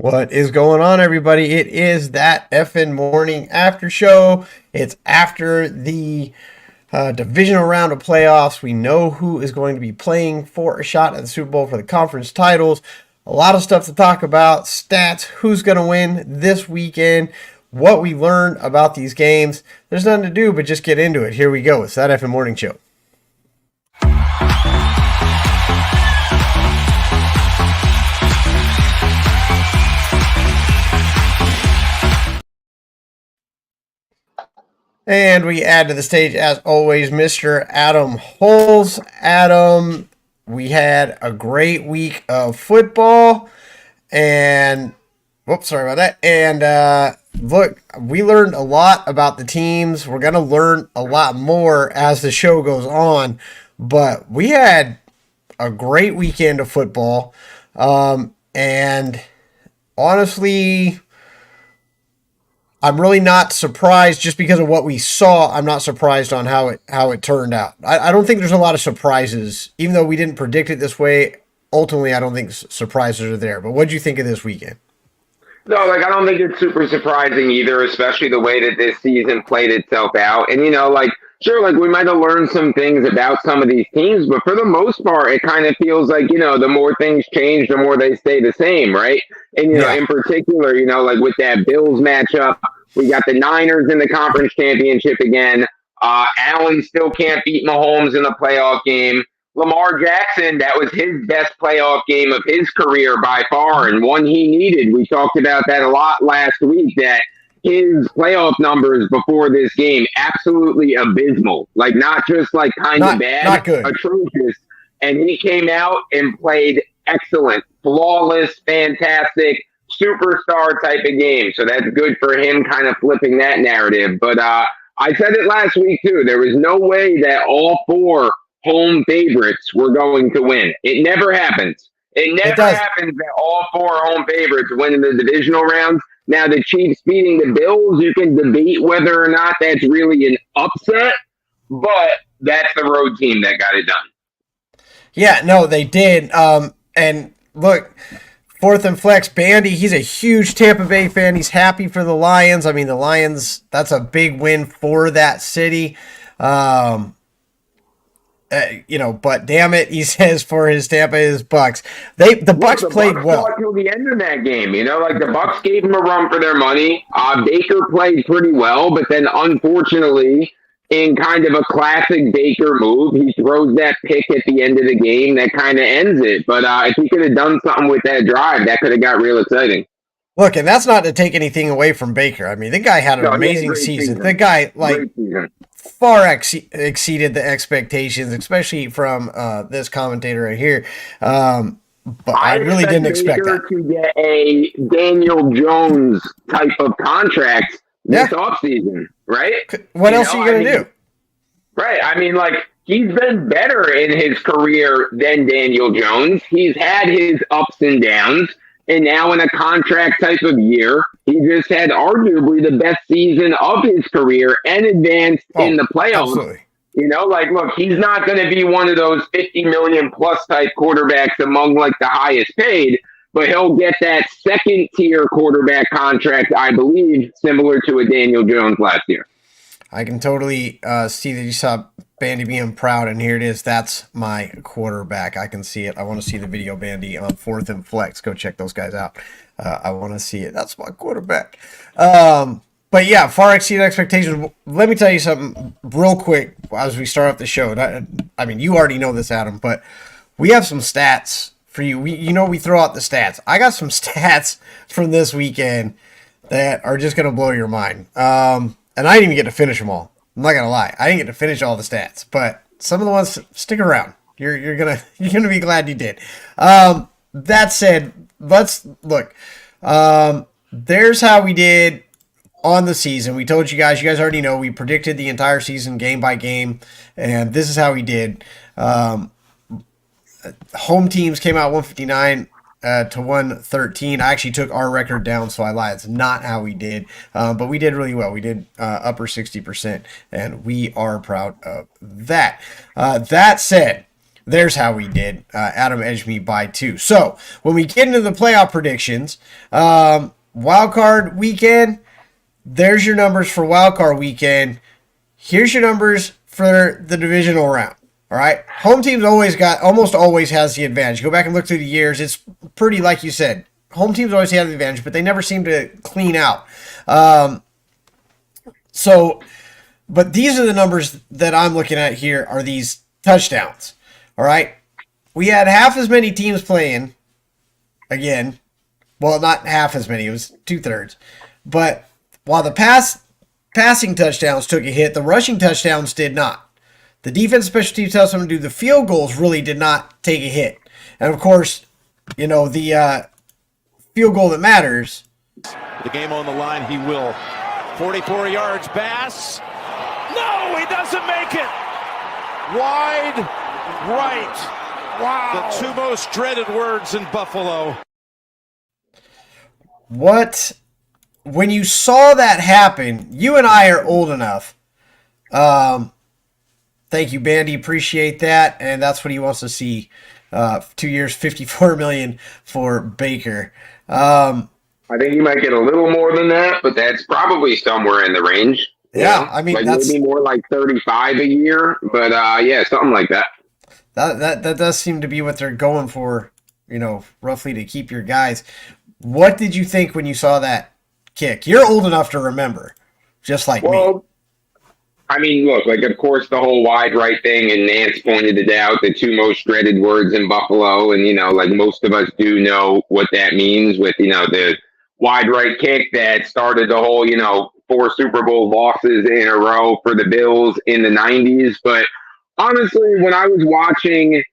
What is going on, everybody? It is that EFIN morning after show. It's after the divisional round of playoffs. We know who is going to be playing for a shot at the Super Bowl for the conference titles. A lot of stuff to talk about. Stats, who's going to win this weekend, what we learned about these games. There's nothing to do but just get into it. Here we go. It's that EFIN morning show. And we add to the stage, as always, Mr. Adam Hulse. Adam, we had a great week of football. And, whoops, sorry about that. And look, we learned a lot about the teams. We're going to learn a lot more as the show goes on. But we had a great weekend of football. And honestly, I'm really not surprised just because of what we saw. I'm not surprised on how it turned out. I don't think there's a lot of surprises, even though we didn't predict it this way. Ultimately, I don't think surprises are there. But what did you think of this weekend? No, I don't think it's super surprising either, especially the way that this season played itself out. And, sure, we might have learned some things about some of these teams, but for the most part, it kind of feels like, the more things change, the more they stay the same, right? And, in particular, with that Bills matchup, we got the Niners in the conference championship again. Allen still can't beat Mahomes in the playoff game. Lamar Jackson, that was his best playoff game of his career by far, and one he needed. We talked about that a lot last week, that his playoff numbers before this game, absolutely abysmal. Not just kind of bad, not good, atrocious. And he came out and played excellent, flawless, fantastic, superstar type of game. So that's good for him kind of flipping that narrative. But I said it last week too. There was no way that all four home favorites were going to win. It never happens. It never happens that all four home favorites win in the divisional rounds. Now, the Chiefs beating the Bills, you can debate whether or not that's really an upset, but that's the road team that got it done. Yeah, no, they did. And look, fourth and flex, Bandy, he's a huge Tampa Bay fan. He's happy for the Lions. I mean, the Lions, that's a big win for that city. But damn it, he says for his Tampa, his Bucks. The Bucks played well until the end of that game. The Bucks gave him a run for their money. Baker played pretty well, but then unfortunately, in kind of a classic Baker move, he throws that pick at the end of the game that kind of ends it. But if he could have done something with that drive, that could have got real exciting. Look, and that's not to take anything away from Baker. I mean, the guy had an amazing season. The guy, far exceeded the expectations, especially from this commentator right here. But I really didn't expect that. To get a Daniel Jones type of contract this offseason, right? What else are you going to do? Right. I mean, he's been better in his career than Daniel Jones. He's had his ups and downs. And now in a contract type of year, he just had arguably the best season of his career and advanced in the playoffs. Absolutely. Look, he's not going to be one of those 50 million plus type quarterbacks among the highest paid, but he'll get that second tier quarterback contract, I believe, similar to a Daniel Jones last year. I can totally see that you saw Bandy being proud, and here it is. That's my quarterback. I can see it. I want to see the video, Bandy, on fourth and flex. Go check those guys out. I want to see it. That's my quarterback. But yeah, far exceeded expectations. Let me tell you something real quick as we start off the show. I mean, you already know this, Adam, but we have some stats for you. We throw out the stats. I got some stats from this weekend that are just going to blow your mind. And I didn't even get to finish them all. I'm not gonna lie, I didn't get to finish all the stats, but some of the ones, stick around. You're gonna be glad you did. That said, let's look. There's how we did on the season. We told you guys already know. We predicted the entire season game by game, and this is how we did. Home teams came out 159 to 113. I actually took our record down, so I lied. It's not how we did, but we did really well. We did upper 60%, and we are proud of that. That said, There's how we did. Adam edged me by 2. So when we get into the playoff predictions, wild card weekend, there's your numbers for wild card weekend. Here's your numbers for the divisional round. All right. Home teams almost always has the advantage. Go back and look through the years. It's pretty, like you said, home teams always have the advantage, but they never seem to clean out. But these are the numbers that I'm looking at here are these touchdowns. All right. We had half as many teams playing again. Well, not half as many. It was 2/3. But while the passing touchdowns took a hit, the rushing touchdowns did not. The defense special teams tells them to do the field goals really did not take a hit. And of course, the field goal that matters. The game on the line, he will. 44 yards, Bass. No, he doesn't make it. Wide right. Wow. The 2 most dreaded words in Buffalo. When you saw that happen, you and I are old enough. Thank you, Bandy. Appreciate that. And that's what he wants to see. 2 years, $54 million for Baker. I think you might get a little more than that, but that's probably somewhere in the range. Yeah, I mean, that's maybe more like 35 a year, but yeah, something like that. That does seem to be what they're going for, roughly to keep your guys. What did you think when you saw that kick? You're old enough to remember, just like me. I mean, look, of course, the whole wide right thing, and Nance pointed it out, the 2 most dreaded words in Buffalo, and, most of us do know what that means with, the wide right kick that started the whole, 4 Super Bowl losses in a row for the Bills in the 90s. But honestly, when I was watching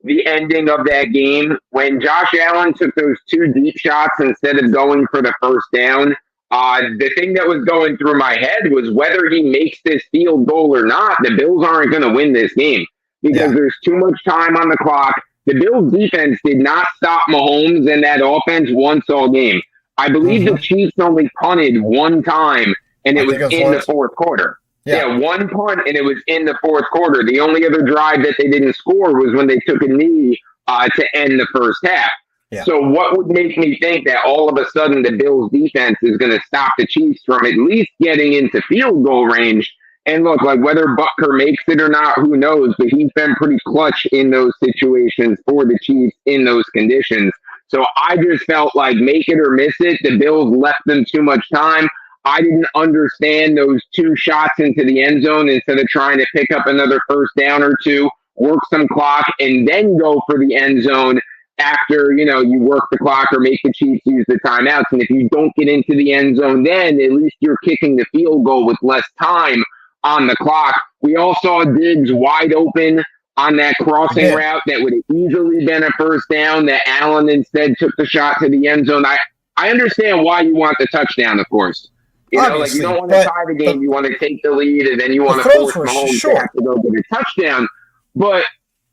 the ending of that game, when Josh Allen took those 2 deep shots instead of going for the first down, the thing that was going through my head was whether he makes this field goal or not, the Bills aren't going to win this game because there's too much time on the clock. The Bills defense did not stop Mahomes and that offense once all game. I believe the Chiefs only punted 1 time, and it was in the 4th quarter. Yeah, 1 punt, and it was in the 4th quarter. The only other drive that they didn't score was when they took a knee to end the first half. Yeah. So what would make me think that all of a sudden the Bills defense is going to stop the Chiefs from at least getting into field goal range? And look, whether Butker makes it or not, who knows? But he's been pretty clutch in those situations for the Chiefs in those conditions. So I just felt like make it or miss it. The Bills left them too much time. I didn't understand those 2 shots into the end zone instead of trying to pick up another first down or 2, work some clock, and then go for the end zone after, you work the clock or make the Chiefs use the timeouts. And if you don't get into the end zone, then at least you're kicking the field goal with less time on the clock. We all saw Diggs wide open on that crossing route that would have easily been a first down that Allen instead took the shot to the end zone. I understand why you want the touchdown, of course. You don't want to tie the game. You want to take the lead, and then you want to force Mahomes to have to go get a touchdown. But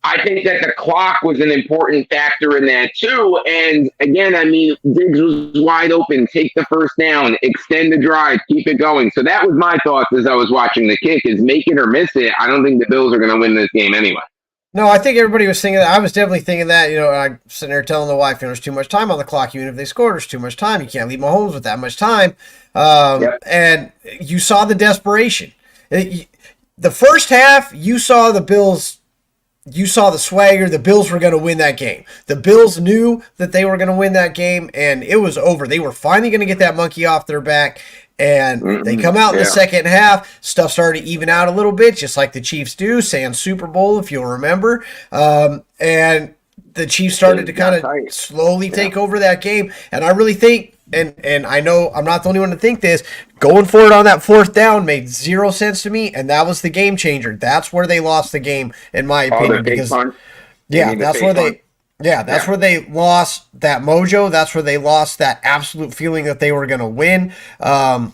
I think that the clock was an important factor in that too. And again, Diggs was wide open. Take the first down, extend the drive, keep it going. So that was my thoughts as I was watching the kick: is make it or miss it. I don't think the Bills are going to win this game anyway. No, I think everybody was thinking that. I was definitely thinking that. I'm sitting there telling the wife, there's too much time on the clock. Even if they score, there's too much time. You can't leave Mahomes with that much time. And you saw the desperation. The first half, you saw the Bills. You saw the swagger. The Bills were going to win that game. The Bills knew that they were going to win that game, and it was over. They were finally going to get that monkey off their back. And they come out in the second half. Stuff started to even out a little bit, just like the Chiefs do. Sans Super Bowl, if you'll remember. And the Chiefs started to kind of slowly take over that game. And I really think, and I know I'm not the only one to think this, going for it on that 4th down made 0 sense to me, and that was the game changer. That's where they lost the game, in my opinion. Because that's where they. Yeah, that's where they lost that mojo. That's where they lost that absolute feeling that they were going to win. And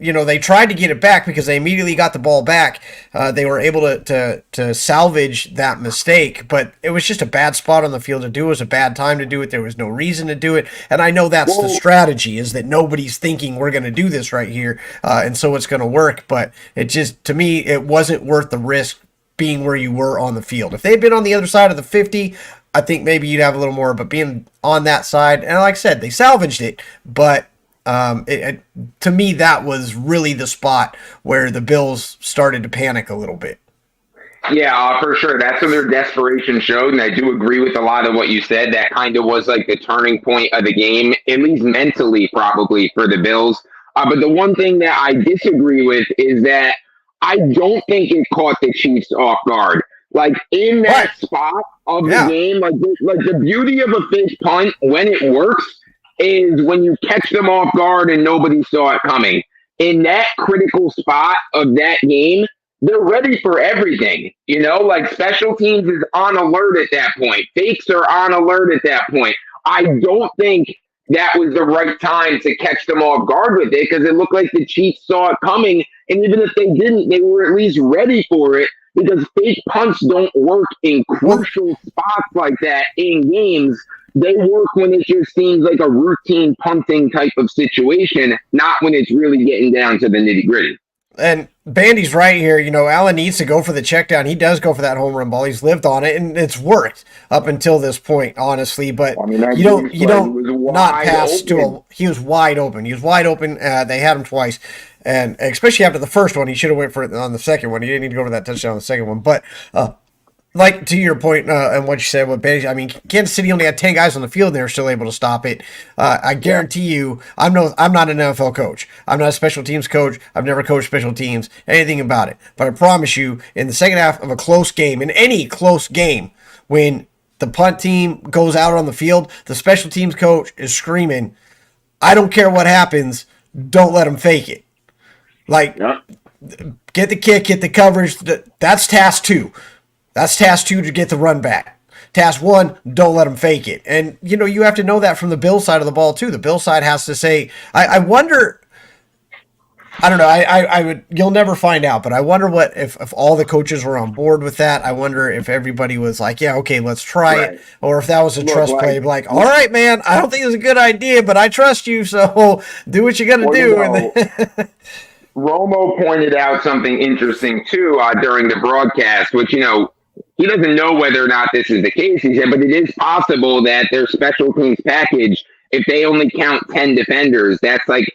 they tried to get it back because they immediately got the ball back. They were able to salvage that mistake, but it was just a bad spot on the field to do. It was a bad time to do it. There was no reason to do it. And I know that's the strategy, is that nobody's thinking we're going to do this right here, and so it's going to work. But it just, to me, it wasn't worth the risk being where you were on the field. If they had been on the other side of the 50, I think maybe you'd have a little more, but being on that side, and like I said, they salvaged it, but to me, that was really the spot where the Bills started to panic a little bit. Yeah, for sure. That's when their desperation showed, and I do agree with a lot of what you said. That kind of was like the turning point of the game, at least mentally, probably for the Bills. But the one thing that I disagree with is that I don't think it caught the Chiefs off guard. Like in that spot of the game, like the beauty of a fake punt when it works is when you catch them off guard and nobody saw it coming. In that critical spot of that game, they're ready for everything. You know, like special teams is on alert at that point. Fakes are on alert at that point. I don't think that was the right time to catch them off guard with it because it looked like the Chiefs saw it coming. And even if they didn't, they were at least ready for it because fake punts don't work in crucial spots like that in games. They work when it just seems like a routine punting type of situation, not when it's really getting down to the nitty gritty. And Bandy's right here. You know, Allen needs to go for the check down. He does go for that home run ball. He's lived on it, and it's worked up until this point, honestly. But you don't not pass to a. He was wide open. He was wide open. They had him twice, and especially after the first one, he should have went for it on the second one. He didn't need to go for that touchdown on the second one. But like to your point and what you said with Bandy, I mean, Kansas City only had 10 guys on the field and they were still able to stop it. I guarantee you, I'm not an NFL coach. I'm not a special teams coach. I've never coached special teams, anything about it. But I promise you, in the second half of a close game, in any close game, when the punt team goes out on the field, the special teams coach is screaming, I don't care what happens, don't let them fake it. Like, get the kick, get the coverage. That's task 2. That's task 2 to get the run back. Task 1, don't let them fake it. And, you know, you have to know that from the Bill side of the ball, too. The Bill side has to say, I wonder, I don't know, I would, you'll never find out, but I wonder what, if all the coaches were on board with that. I wonder if everybody was like, yeah, okay, let's try it. Or if that was a trust play, like, all right, man, I don't think it's a good idea, but I trust you, so do what you got to do. You know, Romo pointed out something interesting, too, during the broadcast, which, you know, he doesn't know whether or not this is the case, he said, but it is possible that their special teams package, if they only count 10 defenders, that's like,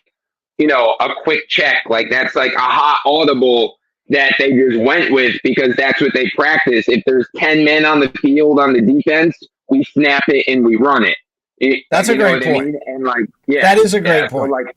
you know, a quick check. Like, that's like a hot audible that they just went with because that's what they practice. If there's 10 men on the field on the defense, we snap it and we run it. That's a great point. I mean? And like, yeah, that is a great point. So like,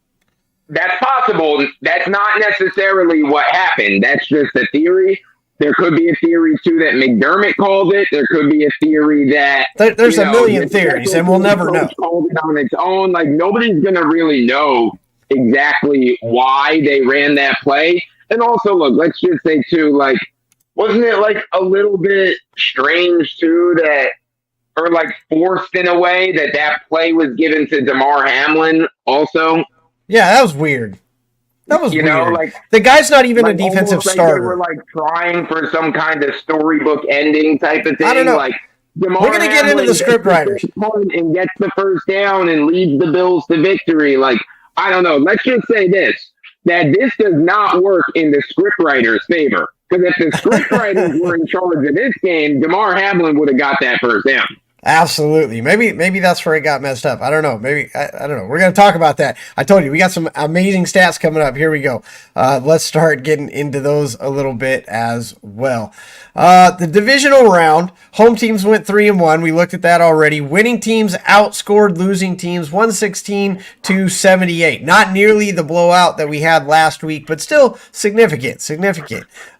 that's possible. That's not necessarily what happened. That's just a theory. There could be a theory, too, that McDermott called it. There could be a theory that... There's a million theories, and we'll never know. Called it on its own. Like, nobody's going to really know exactly why they ran that play. And also, look, let's just say, too, like, wasn't it, like, a little bit strange, too, that... Or, like, forced in a way that play was given to DeMar Hamlin also? Yeah, that was weird. That was weird. Know, like, the guy's not even a defensive starter. They were like trying for some kind of storybook ending type of thing. I don't know. Like, DeMar we're going to get into the script writers. And gets the first down and leads the Bills to victory. Like, I don't know. Let's just say this, that this does not work in the script writers' favor. Because if the script writers were in charge of this game, DeMar Hamlin would have got that first down. Absolutely. Maybe that's where it got messed up. I don't know. Maybe I don't know. We're going to talk about that. I told you we got some amazing stats coming up. Here we go. Let's start getting into those a little bit as well. The divisional round, home teams went 3-1. We looked at that already. Winning teams outscored losing teams 116-78. Not nearly the blowout that we had last week, but still significant.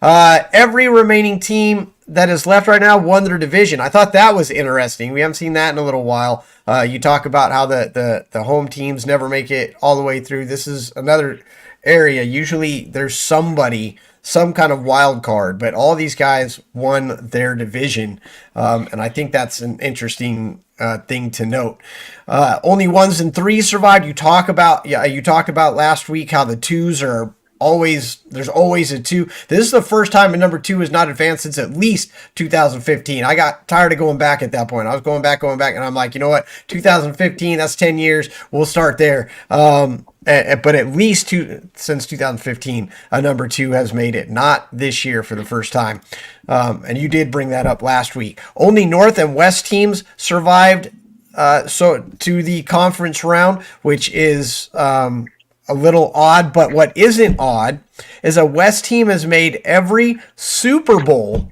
Every remaining team that is left right now won their division. I thought that was interesting. We haven't seen that in a little while. You talk about how the home teams never make it all the way through. This is another area. Usually there's some kind of wild card, but all these guys won their division. And I think that's an interesting thing to note. Only 1s and 3s survived. You talked about last week how the 2s are there's always a 2. This is the first time a number 2 has not advanced since at least 2015. I got tired of going back at that point. I was going back, and I'm like, you know what? 2015, that's 10 years. We'll start there. But at least since 2015, a number 2 has made it. Not this year for the first time. And you did bring that up last week. Only North and West teams survived so to the conference round, which is a little odd. But what isn't odd is a West team has made every Super Bowl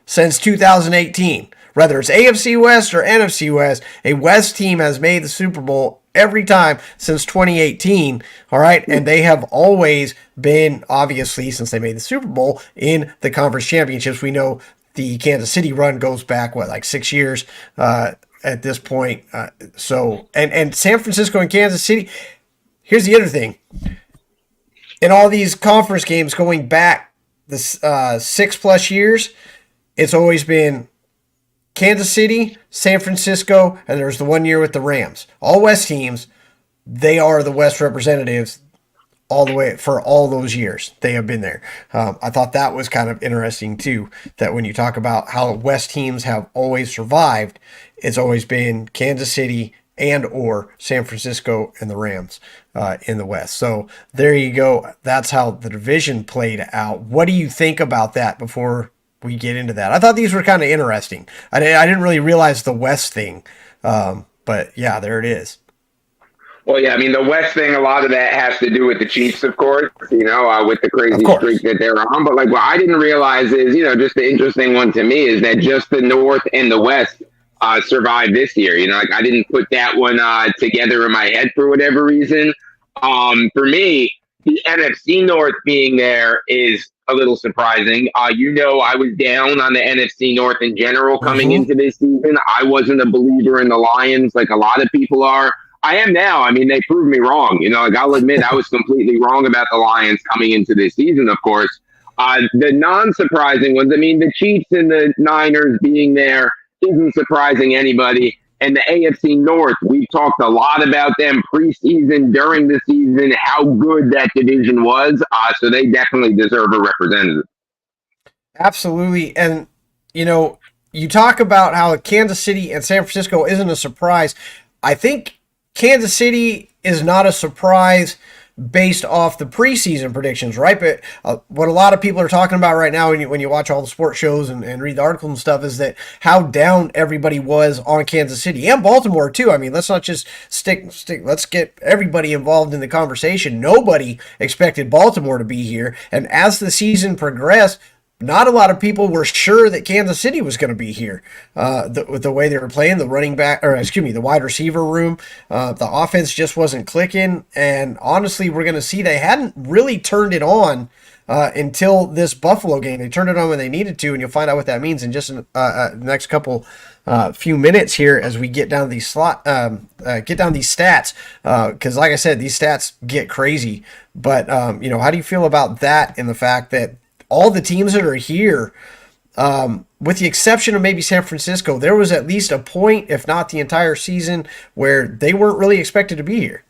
since 2018. Whether it's AFC West or NFC West, a West team has made the Super Bowl every time since 2018. All right. And they have always been, obviously, since they made the Super Bowl, in the conference championships. We know the Kansas City run goes back, like 6 years at this point. And San Francisco and Kansas City, here's the other thing. In all these conference games going back this 6+ years, it's always been Kansas City, San Francisco, and there's the 1 year with the Rams. All West teams, they are the West representatives all the way for all those years. They have been there. I thought that was kind of interesting too, that when you talk about how West teams have always survived, it's always been Kansas City and or San Francisco and the Rams in the West. So there you go. That's how the division played out. What do you think about that before we get into that? I thought these were kind of interesting. I didn't really realize the West thing, but yeah, there it is. Well, yeah, I mean, the West thing, a lot of that has to do with the Chiefs, of course, with the crazy streak that they're on. But, what I didn't realize is, just the interesting one to me is that just the North and the West survived this year. I didn't put that one together in my head for whatever reason. For me, the NFC North being there is a little surprising. I was down on the NFC North in general coming into this season. I wasn't a believer in the Lions like a lot of people are. I am now. I mean, they proved me wrong. I'll admit I was completely wrong about the Lions coming into this season, of course. The non-surprising ones, I mean, the Chiefs and the Niners being there isn't surprising anybody. And the AFC North, we've talked a lot about them preseason, during the season, how good that division was. So they definitely deserve a representative. Absolutely. And, you talk about how Kansas City and San Francisco isn't a surprise. I think Kansas City is not a surprise based off the preseason predictions, right? But what a lot of people are talking about right now when you watch all the sports shows and read the articles and stuff is that how down everybody was on Kansas City and Baltimore too. I mean, let's not just stick. Let's get everybody involved in the conversation. Nobody expected Baltimore to be here. And as the season progressed, not a lot of people were sure that Kansas City was going to be here. With the way they were playing, the wide receiver room, the offense just wasn't clicking. And honestly, we're going to see they hadn't really turned it on until this Buffalo game. They turned it on when they needed to, and you'll find out what that means in just the next couple few minutes here as we get down these stats. Because like I said, these stats get crazy. But how do you feel about that and the fact that all the teams that are here, with the exception of maybe San Francisco, there was at least a point, if not the entire season, where they weren't really expected to be here?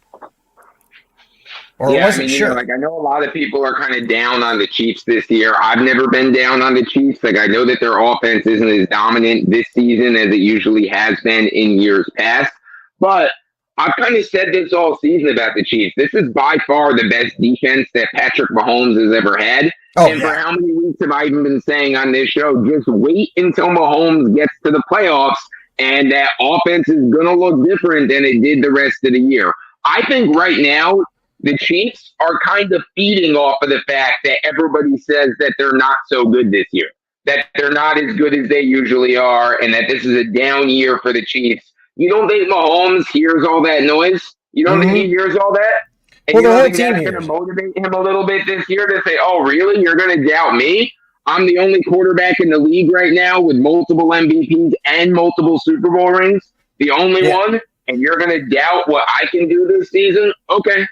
Or wasn't sure. I know a lot of people are kind of down on the Chiefs this year. I've never been down on the Chiefs. I know that their offense isn't as dominant this season as it usually has been in years past. But I've kind of said this all season about the Chiefs. This is by far the best defense that Patrick Mahomes has ever had. For how many weeks have I even been saying on this show, just wait until Mahomes gets to the playoffs and that offense is going to look different than it did the rest of the year. I think right now the Chiefs are kind of feeding off of the fact that everybody says that they're not so good this year, that they're not as good as they usually are, and that this is a down year for the Chiefs. You don't think Mahomes hears all that noise? You don't think he hears all that? And you don't think that's going to motivate him a little bit this year to say, oh, really? You're going to doubt me? I'm the only quarterback in the league right now with multiple MVPs and multiple Super Bowl rings. The only one? And you're going to doubt what I can do this season? Okay.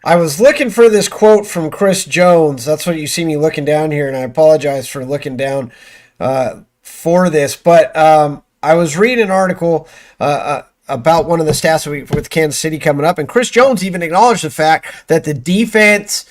I was looking for this quote from Chris Jones. That's what you see me looking down here, and I apologize for looking down for this. But I was reading an article about one of the stats with Kansas City coming up, and Chris Jones even acknowledged the fact that the defense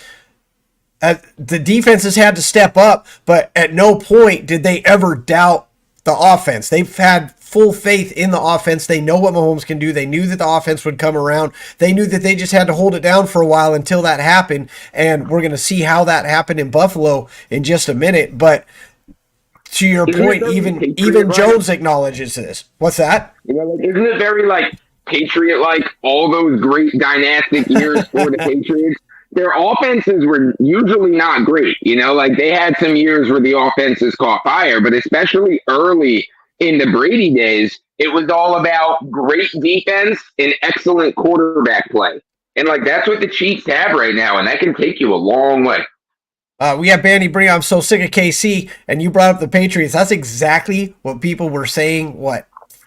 The defenses had to step up, but at no point did they ever doubt the offense. They've had full faith in the offense. They know what Mahomes can do. They knew that the offense would come around. They knew that they just had to hold it down for a while until that happened, and we're going to see how that happened in Buffalo in just a minute. But to your point, even Jones acknowledges this. What's that? Isn't it very Patriot-like? All those great dynastic years for the Patriots, their offenses were usually not great. They had some years where the offenses caught fire, but especially early in the Brady days, it was all about great defense and excellent quarterback play. And that's what the Chiefs have right now, and that can take you a long way. We have Bandy Bree. I'm so sick of KC, and you brought up the Patriots. That's exactly what people were saying,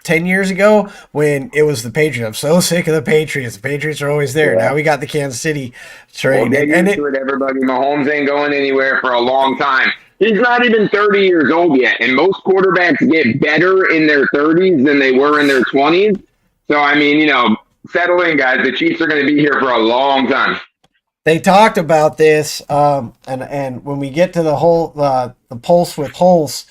10 years ago when it was the Patriots. I'm so sick of the Patriots. The Patriots are always there. Yeah. Now we got the Kansas City train. Well, everybody. Mahomes ain't going anywhere for a long time. He's not even 30 years old yet, and most quarterbacks get better in their 30s than they were in their 20s. So, settle in, guys. The Chiefs are going to be here for a long time. They talked about this, and when we get to the pulse with Hulse,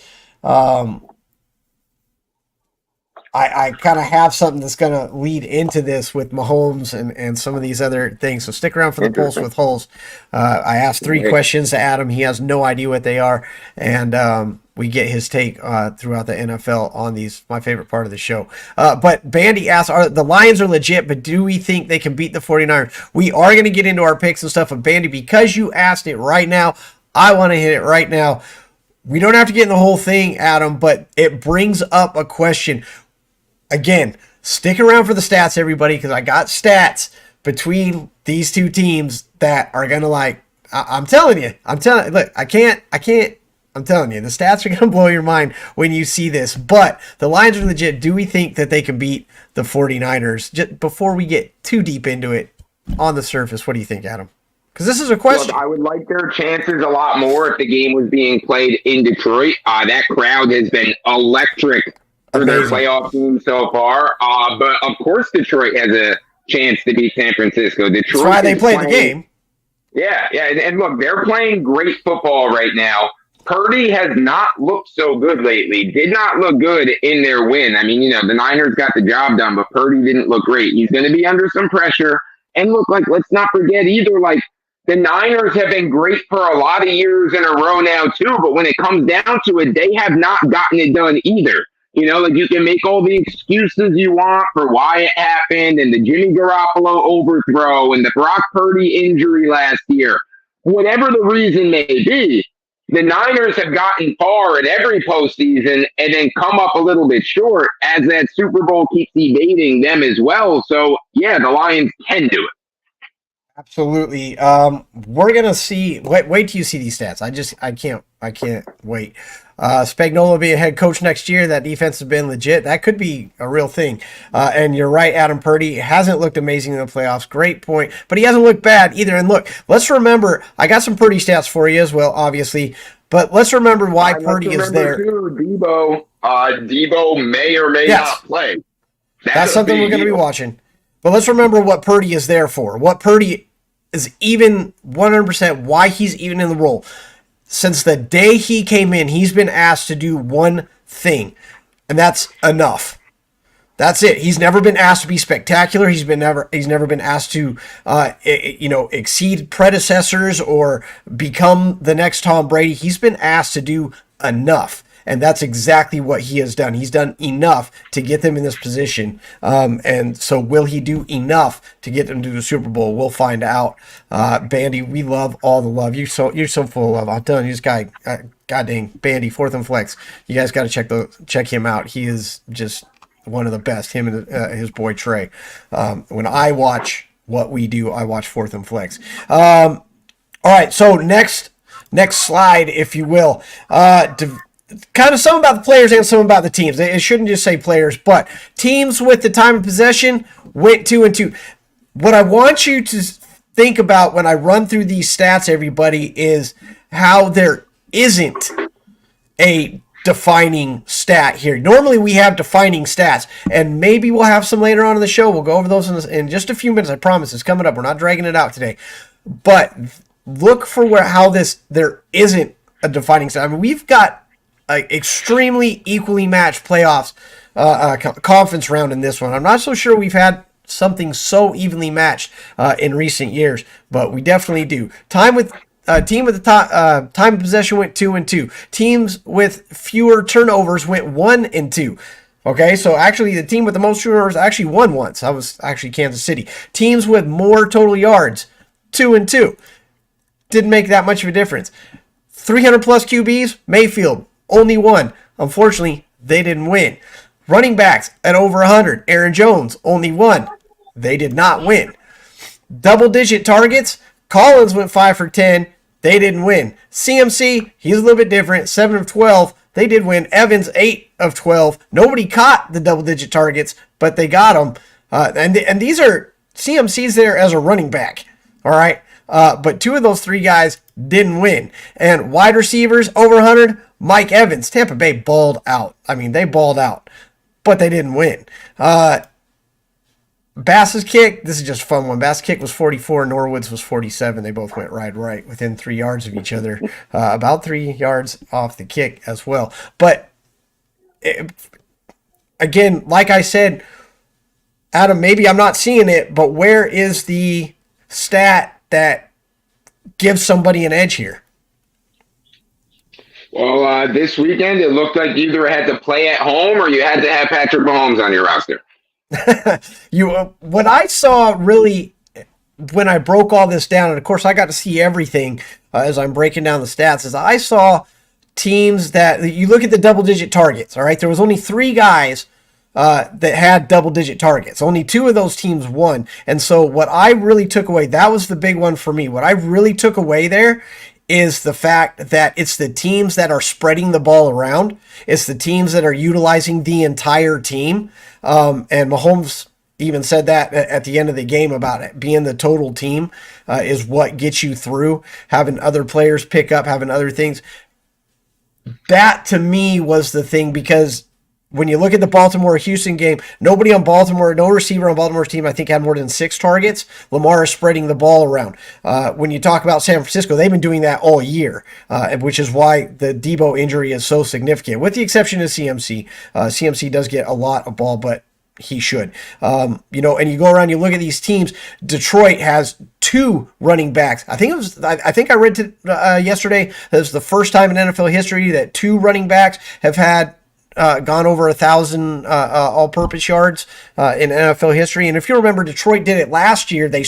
I kind of have something that's going to lead into this with Mahomes and some of these other things. So stick around for the pulse with Hulse. I asked 3 questions to Adam. He has no idea what they are. And we get his take throughout the NFL on these, my favorite part of the show. But Bandy asked, the Lions are legit, but do we think they can beat the 49ers? We are going to get into our picks and stuff. But Bandy, because you asked it right now, I want to hit it right now. We don't have to get in the whole thing, Adam, but it brings up a question. Again, stick around for the stats, everybody, because I got stats between these two teams that are going to I'm telling you, look, I'm telling you, the stats are going to blow your mind when you see this, but the Lions are legit. Do we think that they can beat the 49ers? Just before we get too deep into it, on the surface, what do you think, Adam? Because this is a question. Look, I would like their chances a lot more if the game was being played in Detroit. That crowd has been electric for their playoff team so far. But of course Detroit has a chance to beat San Francisco. That's why they played the game. Yeah. And look, they're playing great football right now. Purdy has not looked so good lately. Did not look good in their win. The Niners got the job done, but Purdy didn't look great. He's going to be under some pressure. And look, let's not forget either, the Niners have been great for a lot of years in a row now too, but when it comes down to it, they have not gotten it done either. You can make all the excuses you want for why it happened and the Jimmy Garoppolo overthrow and the Brock Purdy injury last year. Whatever the reason may be, the Niners have gotten far in every postseason and then come up a little bit short as that Super Bowl keeps evading them as well. So, yeah, the Lions can do it. Absolutely. We're gonna see. Wait till you see these stats. I can't wait. Spagnuolo being head coach next year. That defense has been legit. That could be a real thing. And you're right, Adam Purdy hasn't looked amazing in the playoffs. Great point, but he hasn't looked bad either. And look, let's remember. I got some Purdy stats for you as well, obviously. But let's remember why Purdy is there. Debo may or may not play. That's something we're going to be watching. But let's remember what Purdy is there for. What Purdy is even 100% why he's even in the role. Since the day he came in, he's been asked to do one thing, and that's enough. That's it. He's never been asked to be spectacular. He's never been asked to exceed predecessors or become the next Tom Brady. He's been asked to do enough. And that's exactly what he has done. He's done enough to get them in this position. And so will he do enough to get them to the Super Bowl? We'll find out. Bandy, we love all the love. You're so full of love. I'm telling you, this guy, God dang, Bandy, Fourth and Flex. You guys got to check him out. He is just one of the best, him and his boy Trey. When I watch what we do, I watch Fourth and Flex. All right, so next slide, if you will. Kind of some about the players and some about the teams. It shouldn't just say players, but teams with the time of possession went 2-2. What I want you to think about when I run through these stats, everybody, is how there isn't a defining stat here. Normally we have defining stats, and maybe we'll have some later on in the show. We'll go over those in just a few minutes. I promise. It's coming up. We're not dragging it out today. But look for there isn't a defining stat. I mean, we've got an extremely equally matched playoffs conference round in this one. I'm not so sure we've had something so evenly matched in recent years, but we definitely do. Team with the top time of possession went 2-2. Teams with fewer turnovers went 1-2. Okay, so actually the team with the most turnovers actually won once. That was actually Kansas City. Teams with more total yards, 2-2. Didn't make that much of a difference. 300 plus QBs, Mayfield, only one. Unfortunately, they didn't win. Running backs at over 100, Aaron Jones, only one. They did not win. Double-digit targets, Collins went 5 for 10. They didn't win. CMC, he's a little bit different, 7 of 12. They did win. Evans, 8 of 12. Nobody caught the double-digit targets, but they got them. And these are CMC's there as a running back, all right? But 2 of those 3 guys didn't win. And wide receivers, over 100, Mike Evans. Tampa Bay balled out. I mean, they balled out, but they didn't win. Bass's kick, this is just a fun one. Bass's kick was 44, Norwood's was 47. They both went right within 3 yards of each other, about 3 yards off the kick as well. But again, like I said, Adam, maybe I'm not seeing it, but where is the stat that gives somebody an edge here? Well, this weekend it looked like you either had to play at home or you had to have Patrick Mahomes on your roster. What I saw really when I broke all this down, and of course I got to see everything as I'm breaking down the stats, is I saw teams that you look at the double-digit targets. All right, there was only 3 guys that had double-digit targets. Only 2 of those teams won, and so what I really took away, that was the big one for me. What I really took away there is the fact that it's the teams that are spreading the ball around. It's the teams that are utilizing the entire team. And Mahomes even said that at the end of the game about it being the total team is what gets you through, having other players pick up, having other things. That to me was the thing, because when you look at the Baltimore-Houston game, nobody on Baltimore, no receiver on Baltimore's team, I think, had more than 6 targets. Lamar is spreading the ball around. When you talk about San Francisco, they've been doing that all year, which is why the Debo injury is so significant, with the exception of CMC. CMC does get a lot of ball, but he should. And you go around, you look at these teams. Detroit has 2 running backs. I think I read yesterday that it was the first time in NFL history that 2 running backs have had gone over 1,000 all-purpose yards in NFL history. And if you remember, Detroit did it last year. They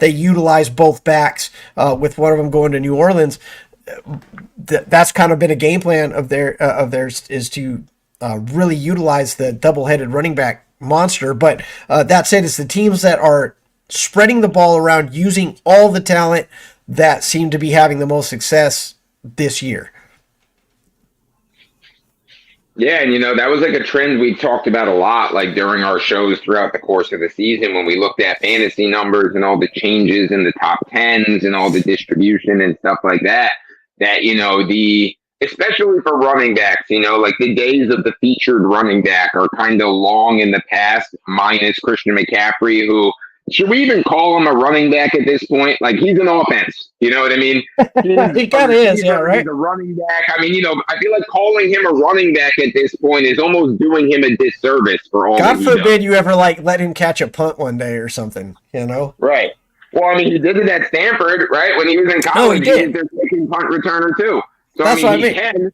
utilized both backs with one of them going to New Orleans. That's kind of been a game plan of theirs is to really utilize the double-headed running back monster. But that said, it's the teams that are spreading the ball around, using all the talent, that seem to be having the most success this year. Yeah, and that was like a trend we talked about a lot, like during our shows throughout the course of the season, when we looked at fantasy numbers and all the changes in the top 10s and all the distribution and stuff like that, especially for running backs, like the days of the featured running back are kind of long in the past, minus Christian McCaffrey, who, should we even call him a running back at this point? Like, he's an offense. You know what I mean? He kind of is, yeah, right? He's a running back. I mean, I feel like calling him a running back at this point is almost doing him a disservice for all. God forbid you ever let him catch a punt one day or something, Right. Well, I mean, he did it at Stanford, right? When he was in college, no, he did. He was their kicking punt returner too. So that's I mean,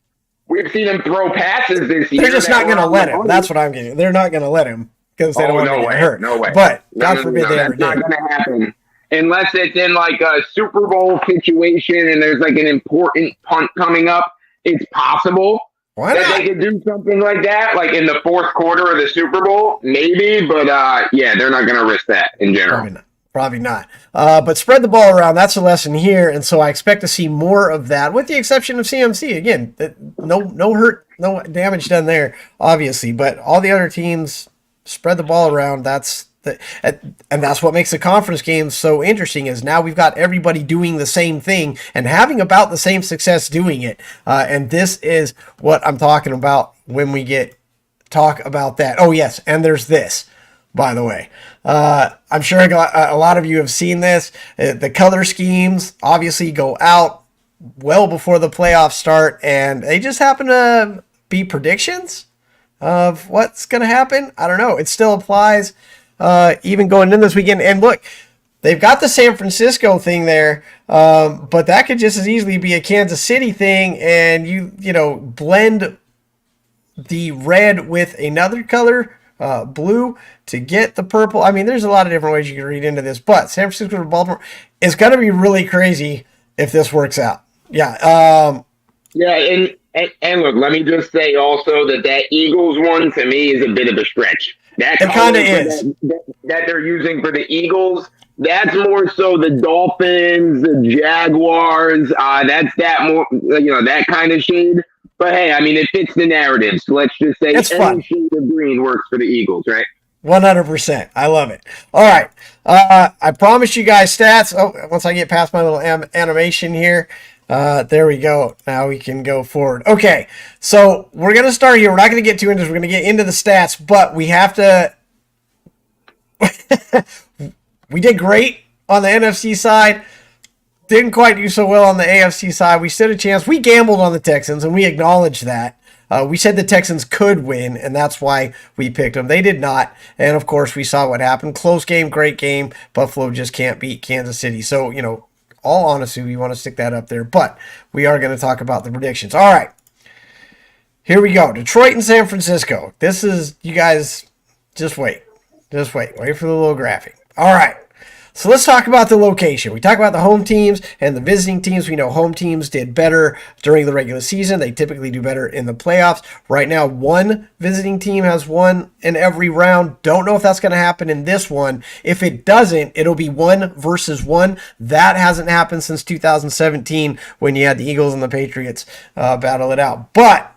we've seen him throw passes this year. They're just not going to let him. That's what I'm getting. They're not going to let him. Because they don't want to get hurt. No way. But God forbid they ever did. That's not going to happen unless it's in like a Super Bowl situation and there's like an important punt coming up. It's possible that they could do something like that, like in the 4th quarter of the Super Bowl, maybe. But they're not going to risk that in general. Probably not. But spread the ball around. That's a lesson here, and so I expect to see more of that, with the exception of CMC. Again, no hurt, no damage done there, obviously. But all the other teams spread the ball around. And that's what makes the conference games so interesting, is now we've got everybody doing the same thing and having about the same success doing it. And this is what I'm talking about when we talk about that. Oh, yes, and there's this. by the way. I'm sure a lot of you have seen this. The color schemes obviously go out well before the playoffs start, and they just happen to be predictions of what's going to happen. I don't know. It still applies even going in this weekend. And look, they've got the San Francisco thing there, but that could just as easily be a Kansas City thing, and you know, blend the red with another color, blue, to get the purple. I mean, there's a lot of different ways you can read into this, but San Francisco to Baltimore is going to be really crazy if this works out. Yeah. Yeah, and look, let me just say also that Eagles one to me is a bit of a stretch. That it kind of is. That they're using for the Eagles. That's more so the Dolphins, the Jaguars. That's that more, that kind of shade. But hey, I mean, it fits the narrative. So let's just say any shade of green works for the Eagles, right? 100%. I love it. All right. I promised you guys stats. Oh, once I get past my little animation here. There we go. Now we can go forward. Okay. So we're going to start here. We're not going to get too into this. We're going to get into the stats, but we have to. We did great on the NFC side. Didn't quite do so well on the AFC side. We stood a chance. We gambled on the Texans, and we acknowledged that. We said the Texans could win, and that's why we picked them. They did not. And, of course, we saw what happened. Close game, great game. Buffalo just can't beat Kansas City. So, all honesty, we want to stick that up there. But we are going to talk about the predictions. All right. Here we go. Detroit and San Francisco. This is, you guys, just wait. Just wait. Wait for the little graphic. All right. So let's talk about the location. We talk about the home teams and the visiting teams. We know home teams did better during the regular season. They typically do better in the playoffs. Right now, one visiting team has won in every round. Don't know if that's going to happen in this one. If it doesn't, it'll be 1 versus 1. That hasn't happened since 2017 when you had the Eagles and the Patriots battle it out. But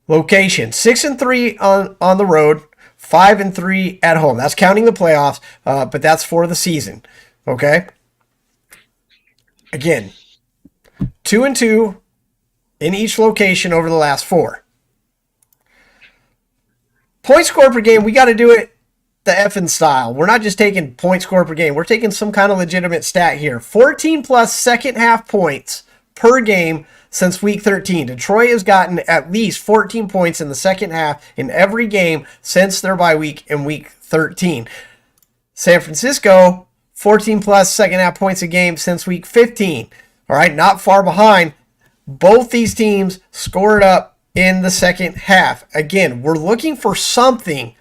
location, 6-3 on the road. 5-3 at home. That's counting the playoffs, but that's for the season. Okay. Again, 2-2 in each location over the last 4. Point score per game, we got to do it the EFIN style. We're not just taking point score per game. We're taking some kind of legitimate stat here. 14 plus second half points per game since week 13. Detroit has gotten at least 14 points in the second half in every game since their bye week in week 13. San Francisco, 14 plus second half points a game since week 15. All right, not far behind. Both these teams scored up in the second half. Again, we're looking for something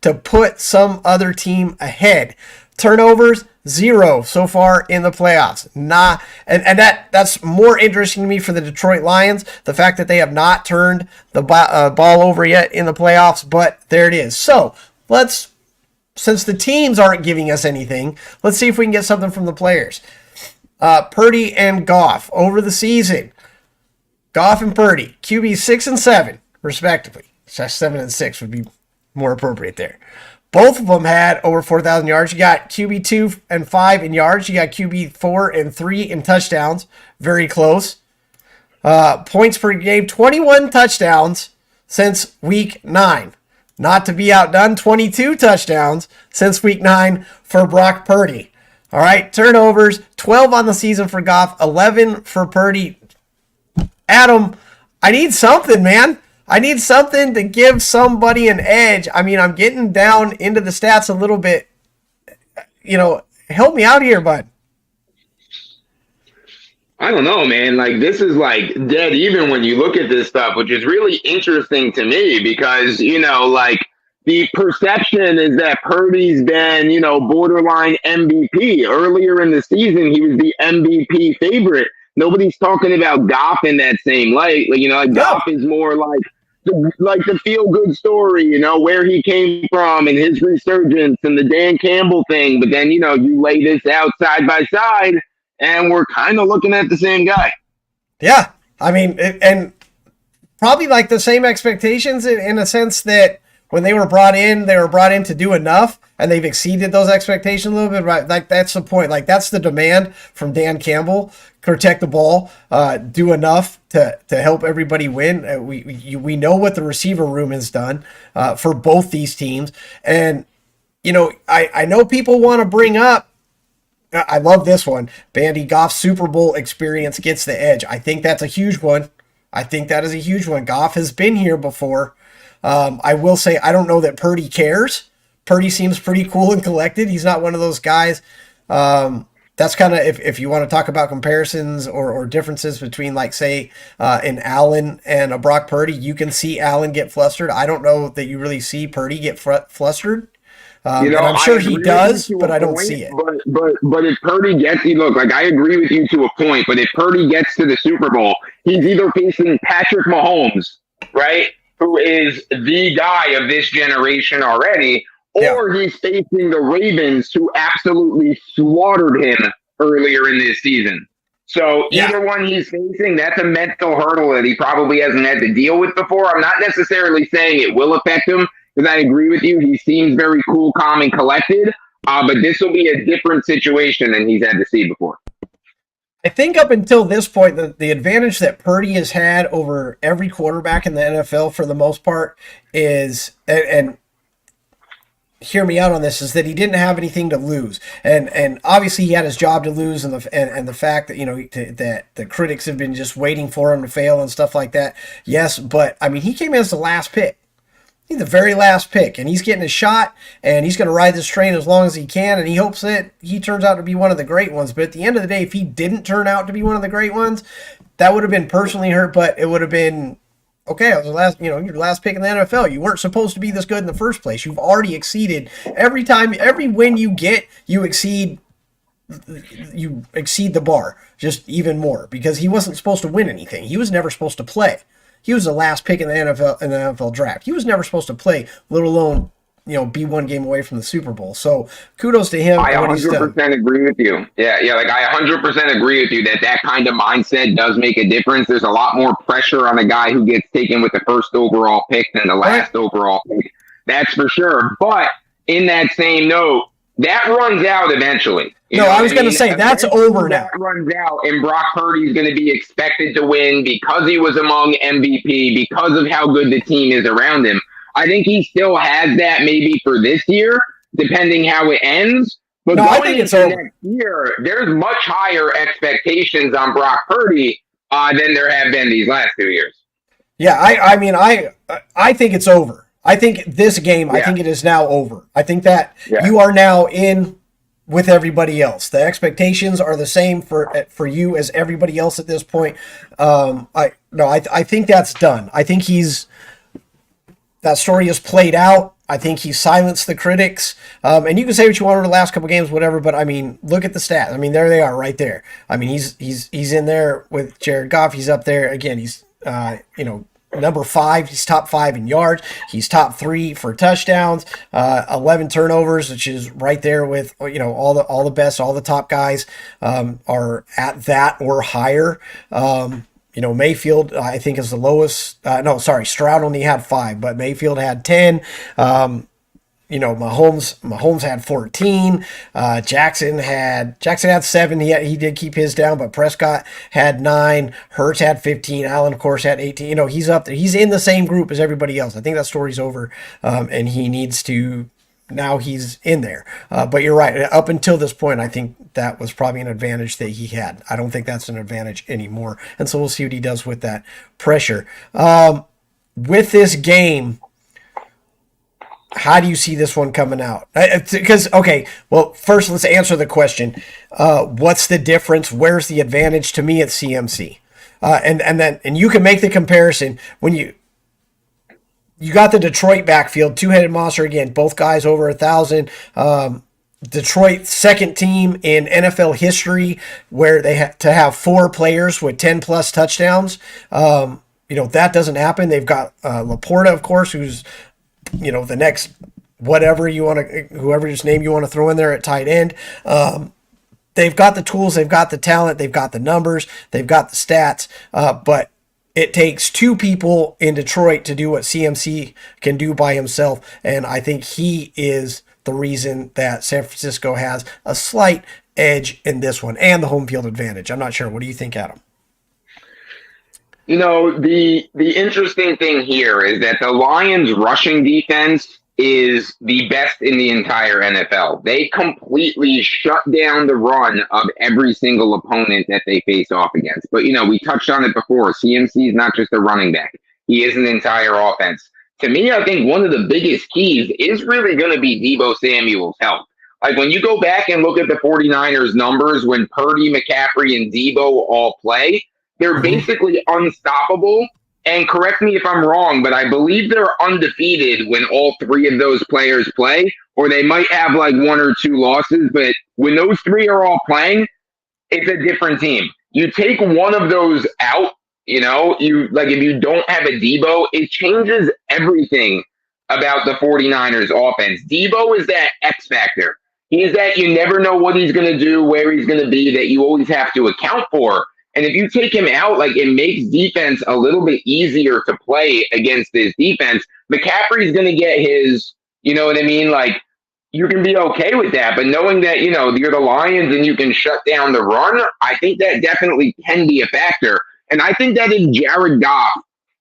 to put some other team ahead. Turnovers, 0 so far in the playoffs. And that's more interesting to me for the Detroit Lions, the fact that they have not turned the ball over yet in the playoffs, but there it is. So since the teams aren't giving us anything, let's see if we can get something from the players. Purdy and Goff over the season. Goff and Purdy, QB 6 and 7 respectively. 7 and 6 would be more appropriate there. Both of them had over 4,000 yards. You got QB 2 and 5 in yards. You got QB 4 and 3 in touchdowns. Very close. Points per game, 21 touchdowns since week 9. Not to be outdone, 22 touchdowns since week 9 for Brock Purdy. All right, turnovers, 12 on the season for Goff, 11 for Purdy. Adam, I need something, man. I need something to give somebody an edge. I mean, I'm getting down into the stats a little bit. Help me out here, bud. I don't know, man. Like, this is like dead even when you look at this stuff, which is really interesting to me because, the perception is that Purdy's been, borderline MVP. Earlier in the season, he was the MVP favorite. Nobody's talking about Goff in that same light. Goff is more like the feel-good story, where he came from and his resurgence and the Dan Campbell thing. But then, you lay this out side by side, and we're kind of looking at the same guy. Yeah. I mean, and probably like the same expectations in a sense that when they were brought in to do enough, and they've exceeded those expectations a little bit, right? Like, that's the point. Like, that's the demand from Dan Campbell. Protect the ball, do enough to help everybody win. We know what the receiver room has done for both these teams, and I know people want to bring up. I love this one. Bandy Goff's Super Bowl experience gets the edge. I think that's a huge one. I think that is a huge one. Goff has been here before. I will say I don't know that Purdy cares. Purdy seems pretty cool and collected. He's not one of those guys. That's kind of if you want to talk about comparisons or differences between, like, say, an Allen and a Brock Purdy, you can see Allen get flustered. I don't know that you really see Purdy get flustered. And I'm sure he does, but I don't see it. But if Purdy gets, look, like, I agree with you to a point, but if Purdy gets to the Super Bowl, he's either facing Patrick Mahomes, right, who is the guy of this generation already, or he's facing the Ravens, who absolutely slaughtered him earlier in this season. So either one he's facing, that's a mental hurdle that he probably hasn't had to deal with before. I'm not necessarily saying it will affect him, because I agree with you. He seems very cool, calm, and collected. But this will be a different situation than he's had to see before. I think up until this point, the advantage that Purdy has had over every quarterback in the NFL for the most part is, and hear me out on this, is that he didn't have anything to lose, and obviously he had his job to lose, and the fact that that the critics have been just waiting for him to fail and stuff like that. Yes, but I mean, he came in as the last pick. He's the very last pick, and he's getting a shot, and he's going to ride this train as long as he can, and he hopes that he turns out to be one of the great ones. But at the end of the day, if he didn't turn out to be one of the great ones, that would have been personally hurt, but it would have been, okay, I was the last, your last pick in the NFL. You weren't supposed to be this good in the first place. You've already exceeded every win you get, you exceed the bar just even more, because he wasn't supposed to win anything. He was never supposed to play. He was the last pick in the NFL draft. He was never supposed to play, let alone, be one game away from the Super Bowl. So kudos to him. I 100% agree with you. Yeah, like, I 100% agree with you that kind of mindset does make a difference. There's a lot more pressure on a guy who gets taken with the first overall pick than the last overall pick. That's for sure. But in that same note, that runs out eventually. I was going to say, that's over now. That runs out, and Brock Purdy's going to be expected to win because he was among MVP, because of how good the team is around him. I think he still has that maybe for this year, depending how it ends. But going into next year, there's much higher expectations on Brock Purdy than there have been these last 2 years. Yeah, I think it's over. I think this game, I think it is now over. I think that you are now in with everybody else. The expectations are the same for you as everybody else at this point. I think that's done. I think that story is played out. I think he silenced the critics. And you can say what you want over the last couple games, whatever, but I mean, look at the stats. I mean, there they are right there. I mean, he's in there with Jared Goff. He's up there again. He's number 5. He's top 5 in yards. He's top 3 for touchdowns. 11 turnovers, which is right there with all the best, all the top guys are at that or higher. Mayfield, I think, is the lowest. Stroud only had 5, but Mayfield had 10. Mahomes had 14. Jackson had 7. He did keep his down, but Prescott had 9. Hurts had 15. Allen, of course, had 18. He's up there. He's in the same group as everybody else. I think that story's over, and he needs to. Now he's in there. But you're right. Up until this point, I think that was probably an advantage that he had. I don't think that's an advantage anymore. And so we'll see what he does with that pressure. With this game, how do you see this one coming out? Because, first let's answer the question. What's the difference? Where's the advantage? To me, it's CMC. And you can make the comparison when you got the Detroit backfield, two-headed monster again, both guys over 1,000. Detroit, second team in NFL history where they had to have 4 players with 10-plus touchdowns. That doesn't happen. They've got Laporta, of course, who's the next whoever's name you want to throw in there at tight end. They've got the tools, they've got the talent, they've got the numbers, they've got the stats, but it takes 2 people in Detroit to do what CMC can do by himself, and I think he is the reason that San Francisco has a slight edge in this one and the home field advantage. I'm not sure. What do you think, Adam? The interesting thing here is that the Lions' rushing defense is the best in the entire NFL. They completely shut down the run of every single opponent that they face off against. But, we touched on it before. CMC is not just a running back. He is an entire offense. To me, I think one of the biggest keys is really going to be Deebo Samuel's health. Like when you go back and look at the 49ers numbers when Purdy, McCaffrey, and Deebo all play, they're basically unstoppable. And correct me if I'm wrong, but I believe they're undefeated when all three of those players play, or they might have like one or two losses. But when those three are all playing, it's a different team. You take one of those out, if you don't have a Deebo, it changes everything about the 49ers offense. Deebo is that X factor. He's that you never know what he's going to do, where he's going to be, that you always have to account for. And if you take him out, like it makes defense a little bit easier to play against this defense. McCaffrey's going to get his, you know what I mean? Like you can be okay with that. But knowing that, you're the Lions and you can shut down the run, I think that definitely can be a factor. And I think that if Jared Goff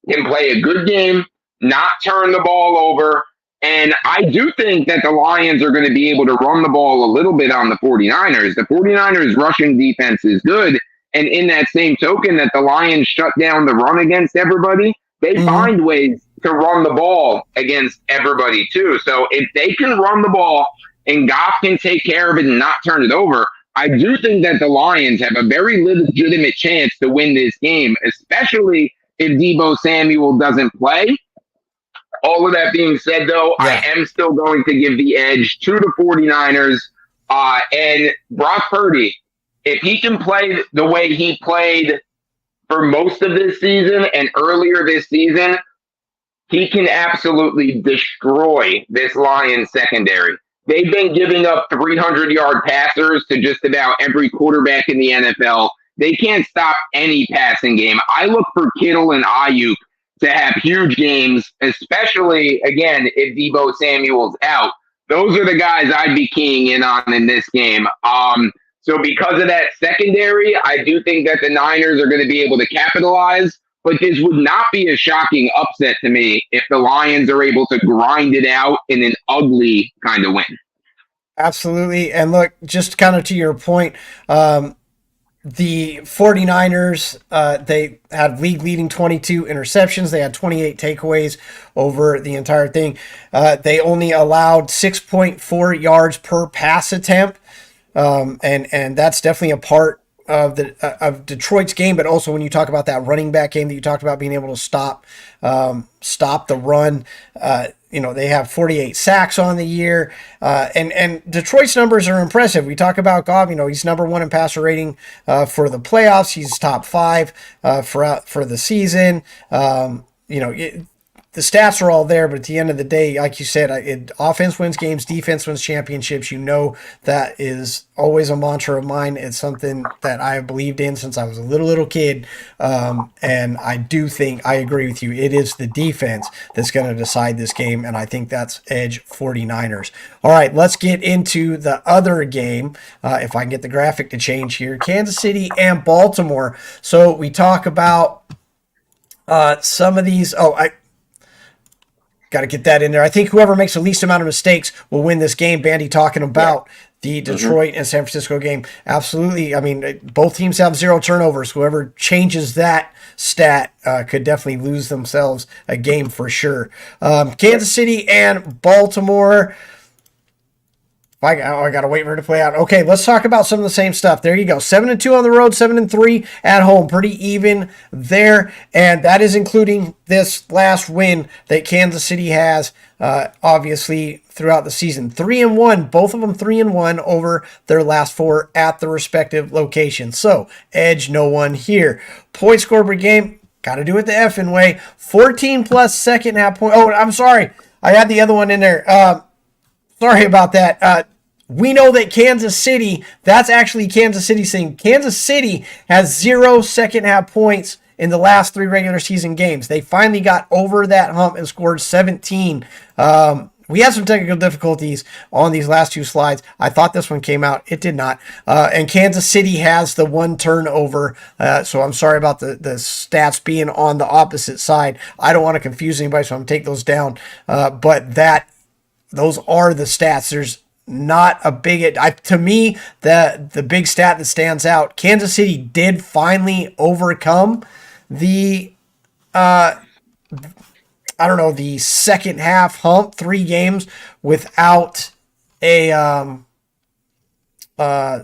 can play a good game, not turn the ball over, and I do think that the Lions are going to be able to run the ball a little bit on the 49ers. The 49ers rushing defense is good. And in that same token that the Lions shut down the run against everybody, they find ways to run the ball against everybody too. So if they can run the ball and Goff can take care of it and not turn it over, I do think that the Lions have a very legitimate chance to win this game, especially if Deebo Samuel doesn't play. All of that being said, though, I am still going to give the edge to the 49ers. And Brock Purdy, if he can play the way he played for most of this season and earlier this season, he can absolutely destroy this Lions secondary. They've been giving up 300-yard passers to just about every quarterback in the NFL. They can't stop any passing game. I look for Kittle and Ayuk to have huge games, especially, again, if Deebo Samuel's out. Those are the guys I'd be keying in on in this game. So because of that secondary, I do think that the Niners are going to be able to capitalize, but this would not be a shocking upset to me if the Lions are able to grind it out in an ugly kind of win. Absolutely. And look, just kind of to your point, the 49ers, they had league-leading 22 interceptions. They had 28 takeaways over the entire thing. They only allowed 6.4 yards per pass attempt, and that's definitely a part of Detroit's game. But also when you talk about that running back game that you talked about, being able to stop the run, they have 48 sacks on the year, and Detroit's numbers are impressive. We talk about Goff, he's number one in passer rating for the playoffs. He's top 5 for the season. The stats are all there, but at the end of the day, like you said, offense wins games, defense wins championships. That is always a mantra of mine. It's something that I have believed in since I was a little kid, and I do think I agree with you. It is the defense that's going to decide this game, and I think that's edge 49ers. All right, let's get into the other game. If I can get the graphic to change here, Kansas City and Baltimore. So we talk about some of these. Got to get that in there. I think whoever makes the least amount of mistakes will win this game. Bandy talking about the Detroit and San Francisco game. Absolutely. I mean, both teams have 0 turnovers. Whoever changes that stat could definitely lose themselves a game for sure. Kansas City and Baltimore. I got to wait for it to play out. Okay, let's talk about some of the same stuff. There you go. 7-2 on the road, 7-3 at home. Pretty even there. And that is including this last win that Kansas City has, obviously, throughout the season. 3-1, both of them 3-1 over their last 4 at the respective locations. So, edge no one here. Point score per game, got to do it the EFIN way. 14 plus second half point. Oh, I'm sorry. I had the other one in there. Sorry about that. We know that Kansas City, that's actually Kansas City's thing. Kansas City has 0 second half points in the last 3 regular season games. They finally got over that hump and scored 17, We had some technical difficulties on these last two slides. I thought this one came out. It did not. And Kansas City has the one turnover. So I'm sorry about the stats being on the opposite side. I don't want to confuse anybody, so I'm going to take those down. But those are the stats. There's not a big, to me, the big stat that stands out, Kansas City did finally overcome the, the second half hump, 3 games without a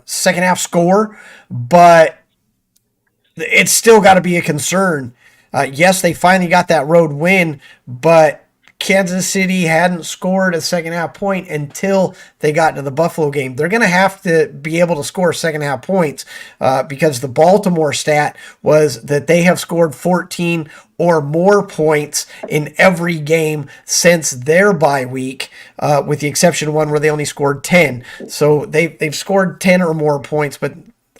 second half score, but it's still got to be a concern. Yes, they finally got that road win, but Kansas City hadn't scored a second half point until they got into the Buffalo game. They're going to have to be able to score second half points because the Baltimore stat was that they have scored 14 or more points in every game since their bye week, with the exception of one where they only scored 10. So they've scored 10 or more points, but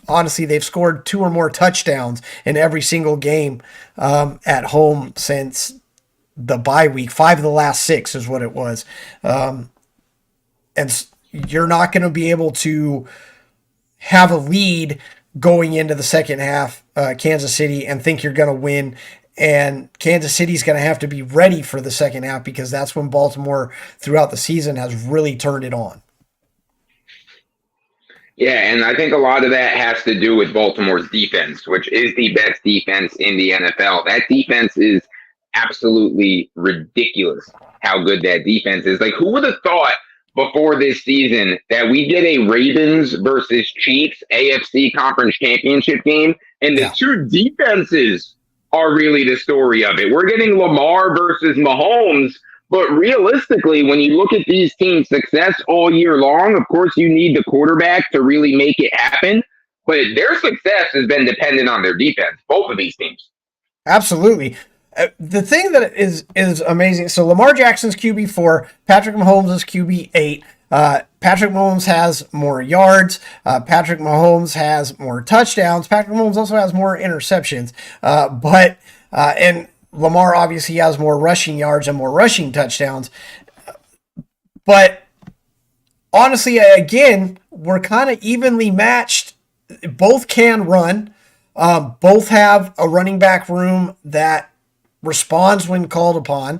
honestly, they've scored 2 or more touchdowns in every single game at home since the bye week. 5 of the last 6 is what it was. And you're not going to be able to have a lead going into the second half, Kansas City, and think you're going to win. And Kansas City's going to have to be ready for the second half because that's when Baltimore throughout the season has really turned it on. Yeah, and I think a lot of that has to do with Baltimore's defense, which is the best defense in the NFL. That defense is absolutely ridiculous how good that defense is. Like, who would have thought before this season that we get a Ravens versus Chiefs AFC Conference Championship game, and the two defenses are really the story of it. We're getting Lamar versus Mahomes, but realistically, when you look at these teams' success all year long, of course, you need the quarterback to really make it happen, but their success has been dependent on their defense, both of these teams. Absolutely. The thing that is amazing, so Lamar Jackson's QB4, Patrick Mahomes is QB8. Patrick Mahomes has more yards. Patrick Mahomes has more touchdowns. Patrick Mahomes also has more interceptions. And Lamar obviously has more rushing yards and more rushing touchdowns. But honestly, again, we're kind of evenly matched. Both can run. Both have a running back room that responds when called upon.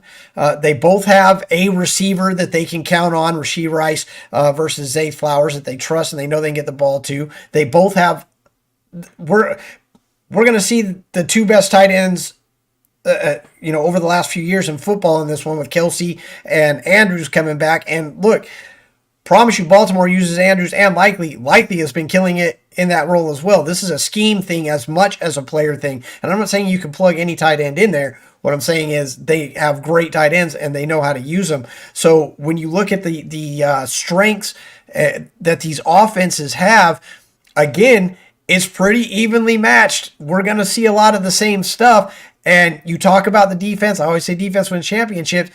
They both have a receiver that they can count on, Rashee Rice versus Zay Flowers, that they trust and they know they can get the ball to. They both have. We're going to see the 2 best tight ends, over the last few years in football in this one, with Kelce and Andrews coming back. And look, promise you, Baltimore uses Andrews and Likely. Likely has been killing it in that role as well. This is a scheme thing as much as a player thing. And I'm not saying you can plug any tight end in there. What I'm saying is they have great tight ends and they know how to use them. So when you look at the strengths that these offenses have, again, it's pretty evenly matched. We're going to see a lot of the same stuff. And you talk about the defense. I always say defense wins championships.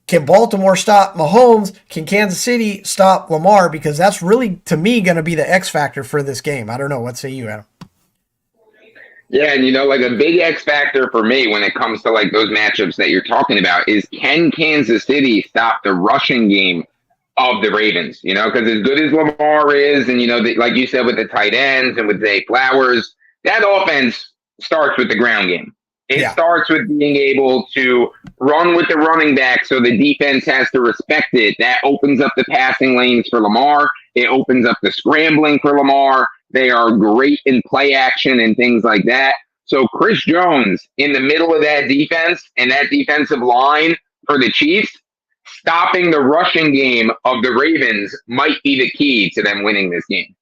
Can Baltimore stop Mahomes? Can Kansas City stop Lamar? Because that's really, to me, going to be the X factor for this game. I don't know. What say you, Adam? Yeah, and like a big X factor for me when it comes to like those matchups that you're talking about is, can Kansas City stop the rushing game of the Ravens? Because as good as Lamar is, and like you said, with the tight ends and with Zay Flowers, that offense starts with the ground game. It starts with being able to run with the running back so the defense has to respect it. That opens up the passing lanes for Lamar. It opens up the scrambling for Lamar. They are great in play action and things like that. So Chris Jones in the middle of that defense and that defensive line for the Chiefs, stopping the rushing game of the Ravens might be the key to them winning this game.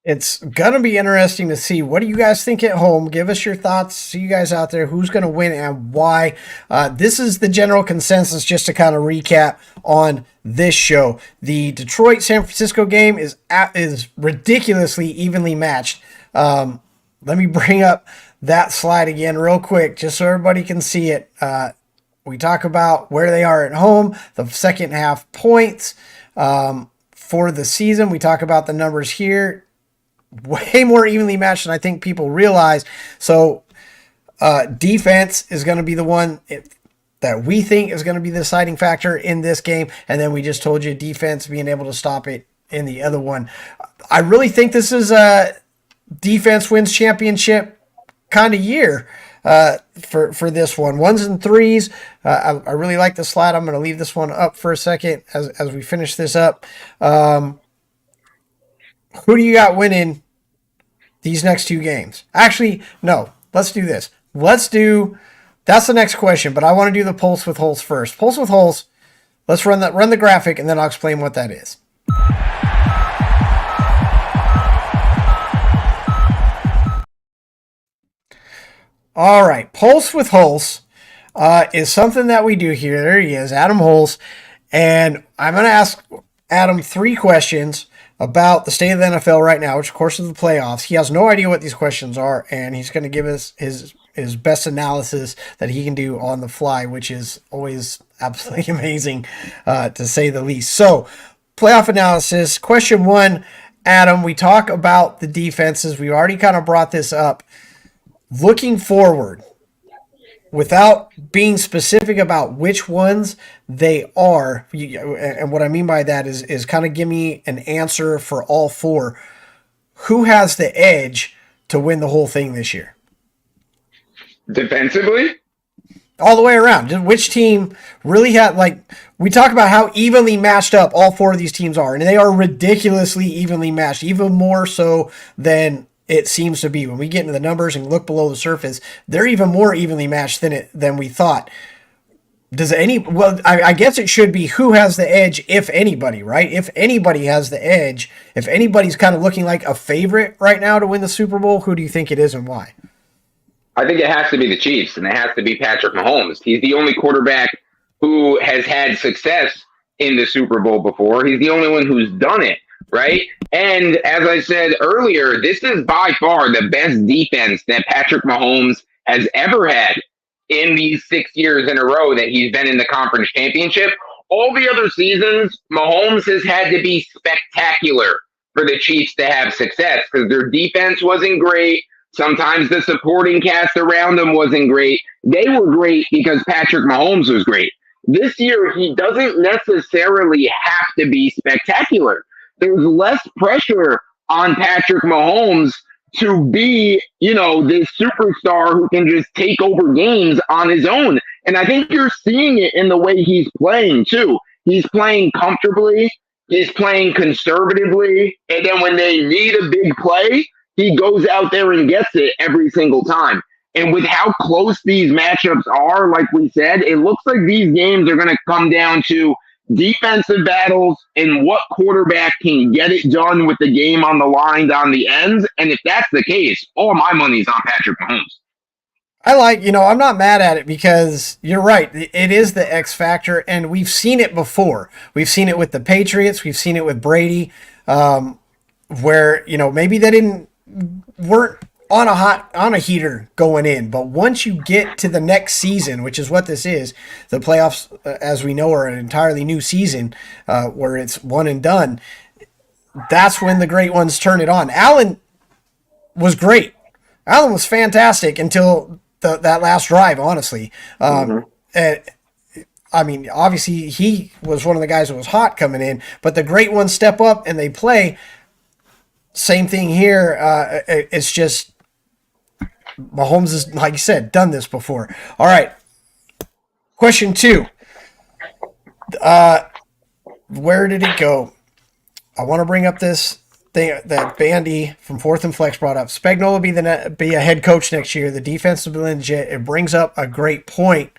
It's going to be interesting to see. What do you guys think at home? Give us your thoughts. See you guys out there. Who's going to win and why? This is the general consensus, just to kind of recap on this show. The Detroit-San Francisco game is ridiculously evenly matched. Let me bring up that slide again real quick, just so everybody can see it. We talk about where they are at home, the second half points for the season. We talk about the numbers here. Way more evenly matched than I think people realize. So defense is going to be the one. that we think is going to be the deciding factor in this game. And then we just told you defense being able to stop it in the other one. I really think this is a defense wins championship kind of year for this one. 1s and 3s. I really like the slide. I'm going to leave this one up for a second as we finish this up. Who do you got winning these next 2 games? Actually, no. Let's do this. That's the next question, but I want to do the Pulse with Hulse first. Pulse with Hulse. Let's run the graphic, and then I'll explain what that is. All right, Pulse with Hulse is something that we do here. There he is, Adam Hulse. And I'm going to ask Adam 3 questions about the state of the NFL right now, which of course is the playoffs. He has no idea what these questions are, and he's going to give us his best analysis that he can do on the fly, which is always absolutely amazing, to say the least. So, playoff analysis. Question 1, Adam, we talk about the defenses. We already kind of brought this up. Looking forward, without being specific about which ones they are, and what I mean by that is kind of give me an answer for all 4. Who has the edge to win the whole thing this year? Defensively? All the way around. Which team really had, we talk about how evenly matched up all 4 of these teams are, and they are ridiculously evenly matched, even more so than it seems to be. When we get into the numbers and look below the surface, they're even more evenly matched than we thought. I guess it should be who has the edge, if anybody, right? If anybody has the edge, if anybody's kind of looking like a favorite right now to win the Super Bowl, who do you think it is and why? I think it has to be the Chiefs, and it has to be Patrick Mahomes. He's the only quarterback who has had success in the Super Bowl before. He's the only one who's done it, right? And as I said earlier, this is by far the best defense that Patrick Mahomes has ever had in these 6 years in a row that he's been in the conference championship. All the other seasons, Mahomes has had to be spectacular for the Chiefs to have success because their defense wasn't great. Sometimes the supporting cast around them wasn't great. They were great because Patrick Mahomes was great. This year, he doesn't necessarily have to be spectacular. There's less pressure on Patrick Mahomes to be, this superstar who can just take over games on his own. And I think you're seeing it in the way he's playing, too. He's playing comfortably. He's playing conservatively. And then when they need a big play, he goes out there and gets it every single time. And with how close these matchups are, like we said, it looks like these games are going to come down to defensive battles and what quarterback can get it done with the game on the line on the ends. And if that's the case, all my money's on Patrick Mahomes. I'm not mad at it because you're right. It is the X factor, and we've seen it before. We've seen it with the Patriots. We've seen it with Brady, where, maybe they weren't on a heater going in, but once you get to the next season, which is what this is, the playoffs, as we know, are an entirely new season where it's one and done. That's when the great ones turn it on. Allen was great. Allen was fantastic until that last drive, honestly. And I mean, obviously he was one of the guys that was hot coming in, but the great ones step up and they play. Same thing here. It's just Mahomes is, like you said, done this before. All right. Question 2. Where did it go? I want to bring up this thing that Bandy from Fourth and Flex brought up. Spagnuolo will be a head coach next year. The defense will be legit. It brings up a great point.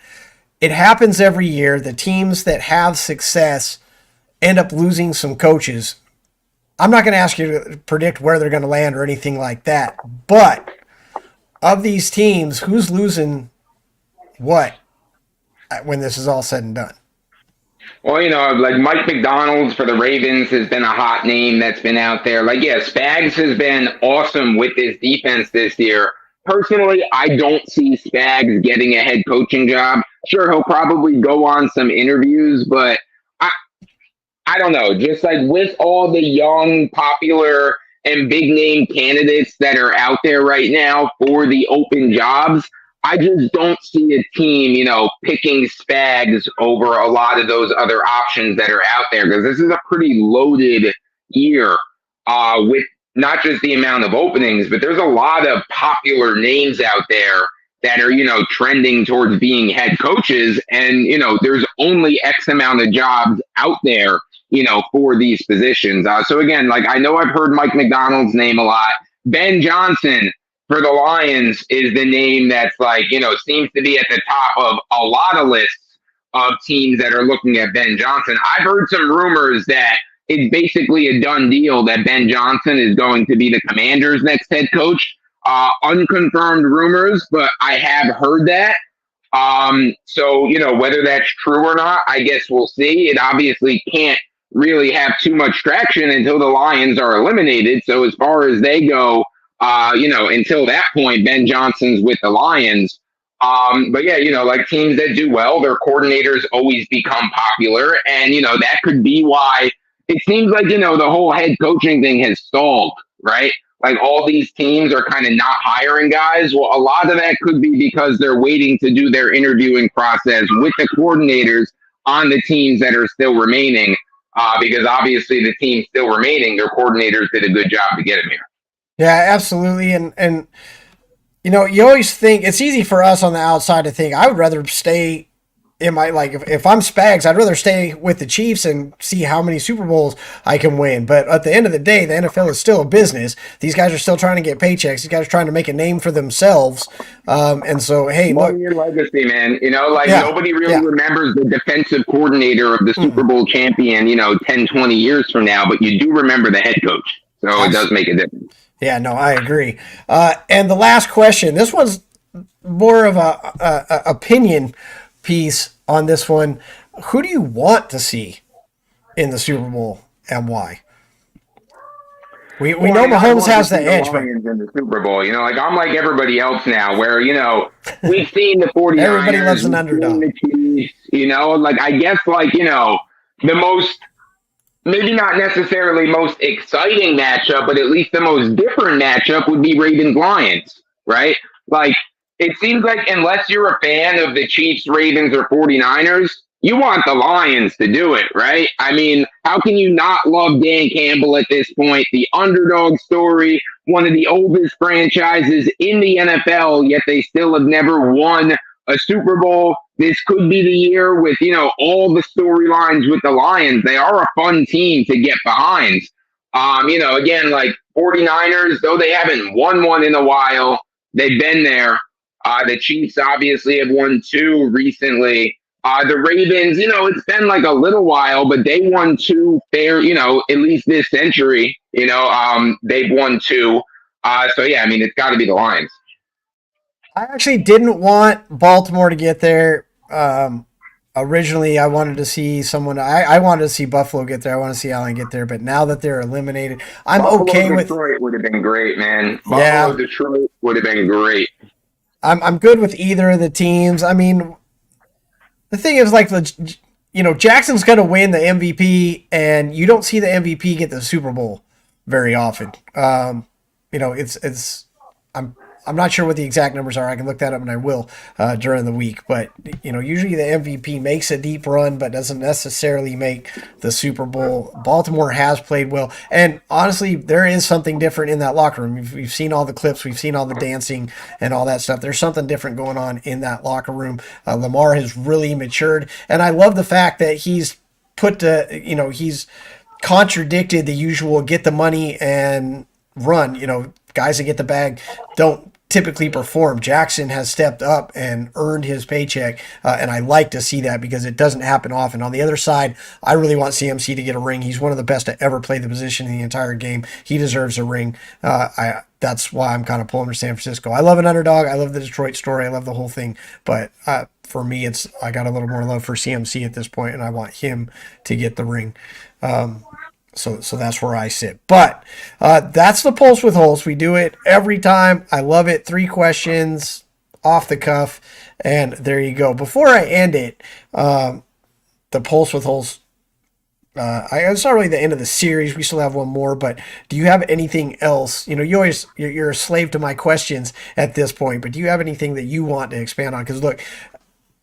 It happens every year. The teams that have success end up losing some coaches. I'm not going to ask you to predict where they're going to land or anything like that, but of these teams, who's losing what when this is all said and done? Well, like Mike McDonald for the Ravens has been a hot name that's been out there. Spags has been awesome with this defense this year. Personally, I don't see Spags getting a head coaching job. Sure, he'll probably go on some interviews, but I don't know. Just like with all the young, popular, and big name candidates that are out there right now for the open jobs, I just don't see a team, picking Spags over a lot of those other options that are out there because this is a pretty loaded year with not just the amount of openings, but there's a lot of popular names out there that are, trending towards being head coaches. And, there's only X amount of jobs out there, for these positions. So again, like I know I've heard Mike McDonald's name a lot. Ben Johnson for the Lions is the name that's like, seems to be at the top of a lot of lists of teams that are looking at Ben Johnson. I've heard some rumors that it's basically a done deal that Ben Johnson is going to be the Commanders' next head coach. Unconfirmed rumors, but I have heard that. So, whether that's true or not, I guess we'll see. It obviously can't really have too much traction until the Lions are eliminated. So as far as they go, until that point, Ben Johnson's with the Lions. But yeah, like teams that do well, their coordinators always become popular. And, that could be why it seems like, the whole head coaching thing has stalled, right? Like all these teams are kind of not hiring guys. Well, a lot of that could be because they're waiting to do their interviewing process with the coordinators on the teams that are still remaining. Because obviously the team still remaining, their coordinators did a good job to get them here. Yeah, absolutely. And you always think it's easy for us on the outside to think I would rather stay in my, like, if I'm Spags, I'd rather stay with the Chiefs and see how many Super Bowls I can win. But at the end of the day, the NFL is still a business. These guys are still trying to get paychecks. These guys are trying to make a name for themselves. And so, hey, look. Your legacy, man. Nobody really remembers the defensive coordinator of the Super Bowl champion, 10, 20 years from now, but you do remember the head coach. So it does make a difference. Yeah, no, I agree. And the last question, this one's more of a opinion piece on this one. Who do you want to see in the Super Bowl and why? We know Mahomes has the edge, but in the Super Bowl, I'm like everybody else now, where we've seen the 49ers, everybody loves an underdog. The Chiefs, I guess the most, maybe not necessarily most exciting matchup, but at least the most different matchup would be Ravens-Lions, right? Like, it seems like unless you're a fan of the Chiefs, Ravens, or 49ers, you want the Lions to do it, right? I mean, how can you not love Dan Campbell at this point? The underdog story, one of the oldest franchises in the NFL, yet they still have never won a Super Bowl. This could be the year with, all the storylines with the Lions. They are a fun team to get behind. Again, like 49ers, though they haven't won one in a while, they've been there. The Chiefs obviously have won 2 recently. The Ravens, it's been like a little while, but they won 2 fair, at least this century, they've won 2. So yeah, I mean, it's got to be the Lions. I actually didn't want Baltimore to get there. Originally, I wanted to see someone. I wanted to see Buffalo get there. I want to see Allen get there. But now that they're eliminated, I'm okay with. Detroit would have been great, man. Buffalo, Detroit would have been great. I'm good with either of the teams. I mean, the thing is, Jackson's going to win the MVP, and you don't see the MVP get the Super Bowl very often. I'm not sure what the exact numbers are. I can look that up, and I will during the week. But, usually the MVP makes a deep run but doesn't necessarily make the Super Bowl. Baltimore has played well. And, honestly, there is something different in that locker room. We've seen all the clips. We've seen all the dancing and all that stuff. There's something different going on in that locker room. Lamar has really matured. And I love the fact that he's he's contradicted the usual get the money and run. Guys that get the bag don't typically perform. Jackson has stepped up and earned his paycheck, and I like to see that because it doesn't happen often. On the other side, I really want CMC to get a ring. He's one of the best to ever play the position in the entire game. He deserves a ring. That's why I'm kind of pulling for San Francisco. I love an underdog. I love the Detroit story. I love the whole thing. But for me, I got a little more love for CMC at this point, and I want him to get the ring. So that's where I sit. But that's the Pulse with Hulse. We do it every time. I love it. 3 questions off the cuff. And there you go. Before I end it, the Pulse with Hulse It's not really the end of the series. We still have one more, but do you have anything else? You know, you're a slave to my questions at this point, but do you have anything that you want to expand on? Because look,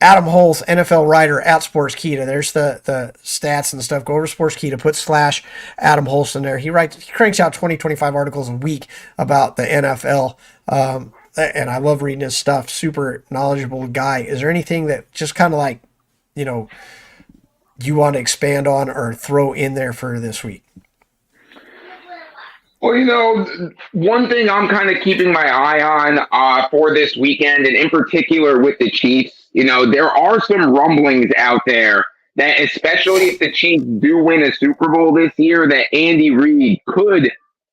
Adam Hulse, NFL writer at Sportskeeda. There's the stats and stuff. Go over to Sportskeeda, put slash Adam Hulse in there. He cranks out 20-25 articles a week about the NFL. And I love reading his stuff. Super knowledgeable guy. Is there anything that just kind of like, you know, you want to expand on or throw in there for this week? Well, you know, one thing I'm kind of keeping my eye on for this weekend, and in particular with the Chiefs, you know, there are some rumblings out there that, especially if the Chiefs do win a Super Bowl this year, that Andy Reid could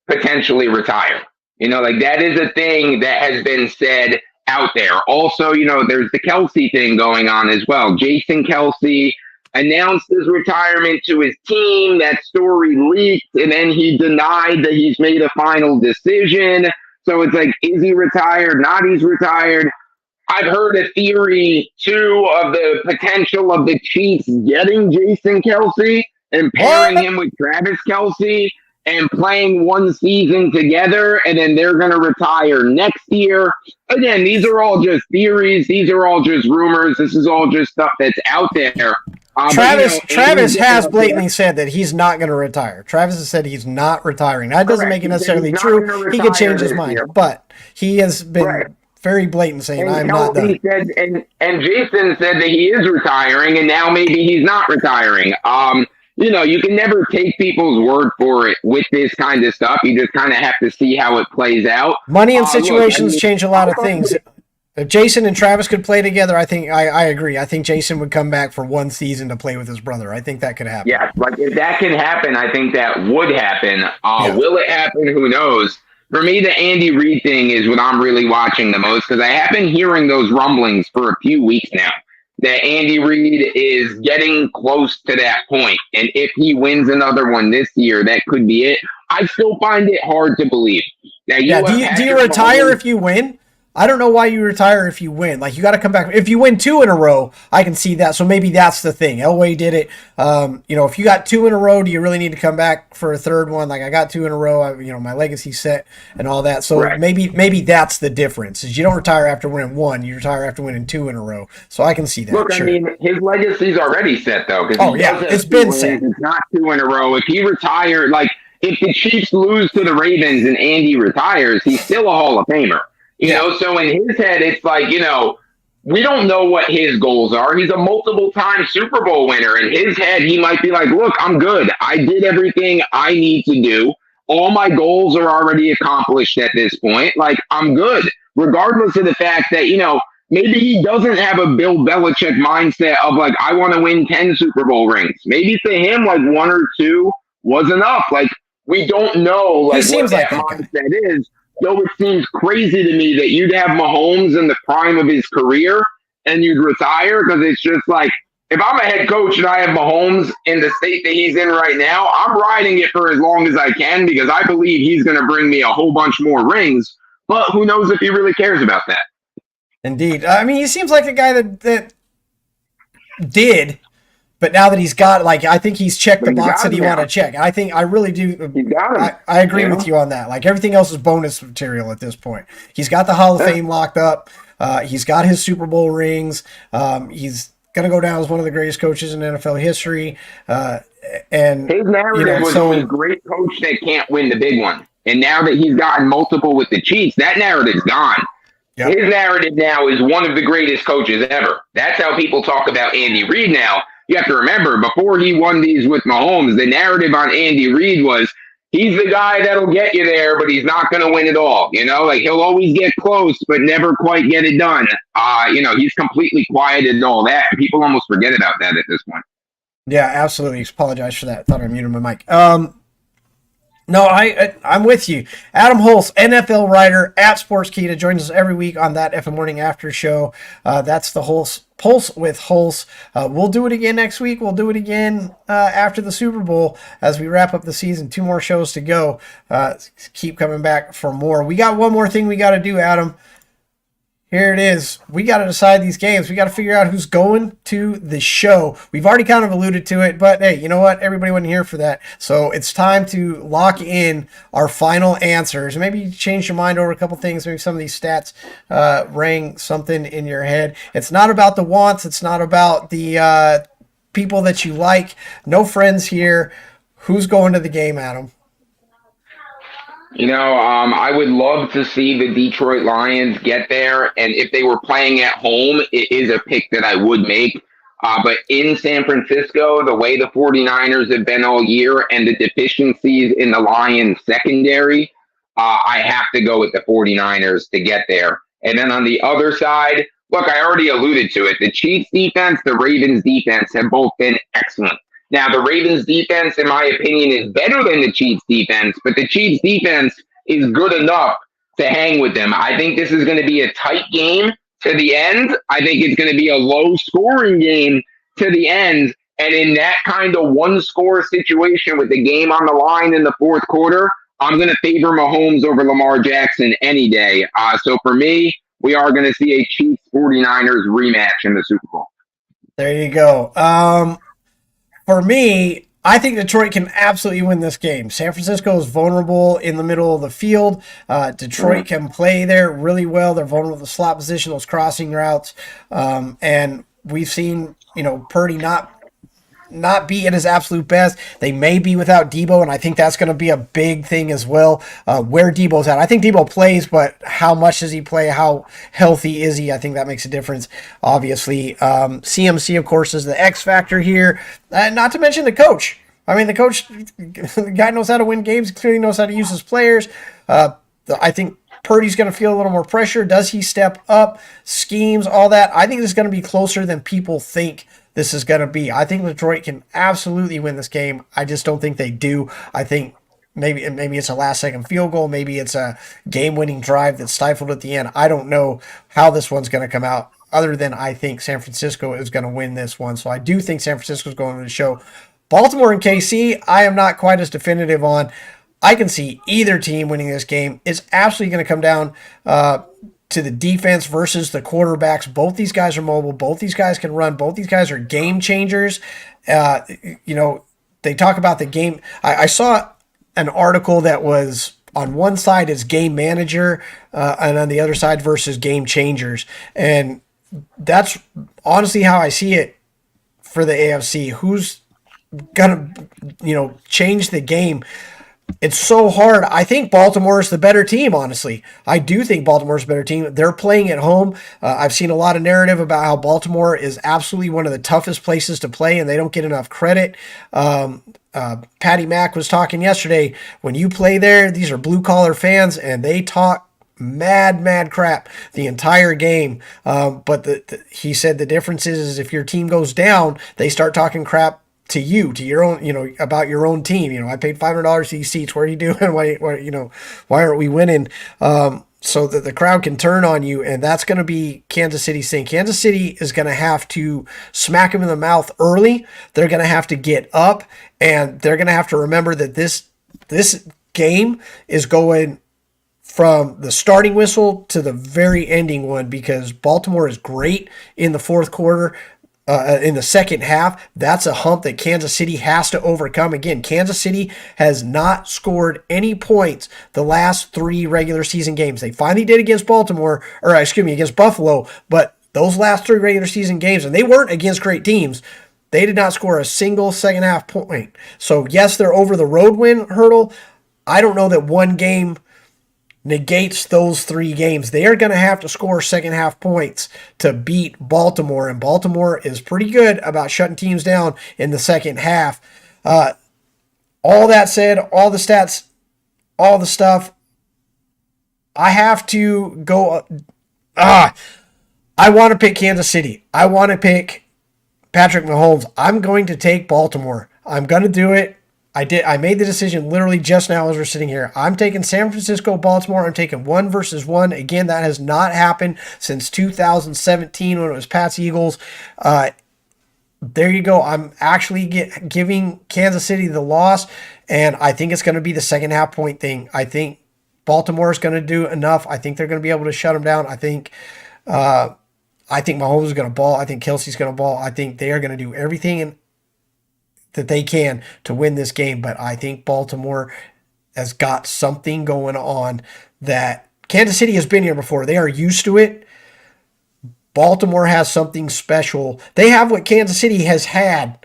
potentially retire. You know, like that is a thing that has been said out there. Also, you know, there's the Kelsey thing going on as well. Jason Kelsey announced his retirement to his team. That story leaked, and then he denied that he's made a final decision. So it's like, is he retired? Not he's retired. I've heard a theory, too, of the potential of the Chiefs getting Jason Kelsey and pairing him with Travis Kelsey and playing one season together, and then they're going to retire next year. Again, these are all just theories. These are all just rumors. This is all just stuff that's out there. Travis has blatantly said that he's not going to retire. Travis has said he's not retiring. That doesn't make it necessarily true. He could change his mind, but he has been very blatant saying, I'm not done. And Jason said that he is retiring, and now maybe he's not retiring. You know, you can never take people's word for it with this kind of stuff. You just kind of have to see how it plays out. Money and situations change a lot of things. If Jason and Travis could play together, I think I agree. I think Jason would come back for one season to play with his brother. I think that could happen. Yeah, like if that can happen, I think that would happen. Will it happen? Who knows? For me, the Andy Reid thing is what I'm really watching the most, because I have been hearing those rumblings for a few weeks now that Andy Reid is getting close to that point. And if he wins another one this year, that could be it. I still find it hard to believe. Now, do you retire if you win? I don't know why you retire if you win. Like, you got to come back. If you win 2 in a row, I can see that. So maybe that's the thing. Elway did it. You know, if you got 2 in a row, do you really need to come back for a third one? Like, I got 2 in a row. You know, my legacy's set and all that. So maybe that's the difference. Is you don't retire after winning 1. You retire after winning 2 in a row. So I can see that. Look, sure. I mean, his legacy's already set, though. Oh, yeah. It's been set. It's not 2 in a row. If he retired, like, if the Chiefs lose to the Ravens and Andy retires, he's still a Hall of Famer. You know, so in his head, it's like, you know, we don't know what his goals are. He's a multiple-time Super Bowl winner. In his head, he might be like, look, I'm good. I did everything I need to do. All my goals are already accomplished at this point. Like, I'm good, regardless of the fact that, you know, maybe he doesn't have a Bill Belichick mindset of, like, I want to win 10 Super Bowl rings. Maybe to him, like, 1 or 2 was enough. Like, we don't know, like, what that mindset is. So it seems crazy to me that you'd have Mahomes in the prime of his career and you'd retire, because it's just like, if I'm a head coach and I have Mahomes in the state that he's in right now, I'm riding it for as long as I can, because I believe he's going to bring me a whole bunch more rings. But who knows if he really cares about that? Indeed. I mean, he seems like a guy that did. But now that he's got, like, I think he's checked the box that he want to check. I really do. I agree with you on that. Like, everything else is bonus material at this point. He's got the Hall of Fame locked up. He's got his Super Bowl rings. He's going to go down as one of the greatest coaches in NFL history. And his narrative was a great coach that can't win the big one. And now that he's gotten multiple with the Chiefs, that narrative's gone. Yep. His narrative now is one of the greatest coaches ever. That's how people talk about Andy Reid now. You have to remember, before he won these with Mahomes, the narrative on Andy Reid was, he's the guy that'll get you there, but he's not going to win it all. You know, like, he'll always get close, but never quite get it done. You know, he's completely quieted and all that. People almost forget about that at this point. Yeah, absolutely. Apologize for that. Thought I muted my mic. No, I'm with you. Adam Hulse, NFL writer at Sportskeeda, joins us every week on that FM Morning After Show. That's the Pulse with Hulse. We'll do it again next week. We'll do it again after the Super Bowl as we wrap up the season. 2 more shows to go. Keep coming back for more. We got one more thing we got to do, Adam. Here it is. We got to decide these games. We got to figure out who's going to the show. We've already kind of alluded to it, but hey, you know what? Everybody wasn't here for that. So it's time to lock in our final answers. Maybe you change your mind over a couple things. Maybe some of these stats rang something in your head. It's not about the wants. It's not about the people that you like. No friends here. Who's going to the game, Adam? I would love to see the Detroit Lions get there, and if they were playing at home, it is a pick that I would make. But in San Francisco, the way the 49ers have been all year and the deficiencies in the Lions secondary, I have to go with the 49ers to get there. And then on the other side, look, I already alluded to it. The Chiefs defense, the Ravens defense have both been excellent. Now, the Ravens defense, in my opinion, is better than the Chiefs defense, but the Chiefs defense is good enough to hang with them. I think this is going to be a tight game to the end. I think it's going to be a low scoring game to the end. And in that kind of one score situation with the game on the line in the fourth quarter, I'm going to favor Mahomes over Lamar Jackson any day. So for me, we are going to see a Chiefs 49ers rematch in the Super Bowl. There you go. For me, I think Detroit can absolutely win this game. San Francisco is vulnerable in the middle of the field. Detroit can play there really well. They're vulnerable to the slot position, those crossing routes. And we've seen, Purdy not be at his absolute best. They may be without Debo, and I think that's going to be a big thing as well, where Debo's at. I think Debo plays, but how much does he play? How healthy is he? I think that makes a difference, obviously. CMC, of course, is the X factor here, not to mention the coach. I mean, the coach, the guy knows how to win games, clearly knows how to use his players. I think Purdy's going to feel a little more pressure. Does he step up? Schemes, all that. I think this is going to be closer than people think this is going to be. I think Detroit can absolutely win this game. I just don't think they do. I think maybe it's a last-second field goal. Maybe it's a game-winning drive that's stifled at the end. I don't know how this one's going to come out, other than I think San Francisco is going to win this one. So I do think San Francisco is going to the show. Baltimore and KC, I am not quite as definitive on. I can see either team winning this game. It's absolutely going to come down to the defense versus the quarterbacks. Both these guys are mobile. Both these guys can run. Both these guys are game changers. They talk about the game. I saw an article that was on one side is game manager and on the other side versus game changers. And that's honestly how I see it for the AFC. Who's going to, change the game? It's so hard. I think Baltimore is the better team, honestly. I do think Baltimore is a better team. They're playing at home. I've seen a lot of narrative about how Baltimore is absolutely one of the toughest places to play, and they don't get enough credit. Patty Mack was talking yesterday. When you play there, these are blue-collar fans, and they talk mad crap the entire game. But he said the difference is if your team goes down, they start talking crap to you, to your own, about your own team. I paid $500 to these seats. What are you doing? Why aren't we winning? So that the crowd can turn on you, and that's going to be Kansas City's thing. Kansas City is going to have to smack them in the mouth early. They're going to have to get up, and they're going to have to remember that this game is going from the starting whistle to the very ending one, because Baltimore is great in the fourth quarter. In the second half, that's a hump that Kansas City has to overcome. Again, Kansas City has not scored any points the last 3 regular season games. They finally did against against Buffalo, but those last 3 regular season games, and they weren't against great teams, they did not score a single second half point. So yes, they're over the road win hurdle. I don't know that one game negates those 3 games. They are going to have to score second half points to beat Baltimore, and Baltimore is pretty good about shutting teams down in the second half. All that said, all the stats, all the stuff, I have to go. I want to pick Kansas City. I want to pick Patrick Mahomes. I'm going to take Baltimore. I'm going to do it. I made the decision literally just now as we're sitting here. I'm taking San Francisco, Baltimore. I'm taking 1 versus 1. Again, that has not happened since 2017 when it was Pats Eagles. There you go. I'm actually giving Kansas City the loss, and I think it's going to be the second half point thing. I think Baltimore is going to do enough. I think they're going to be able to shut them down. I think I think Mahomes is going to ball. I think Kelsey's going to ball. I think they are going to do everything that they can to win this game. But I think Baltimore has got something going on that Kansas City has been here before. They are used to it. Baltimore has something special. They have what Kansas City has had,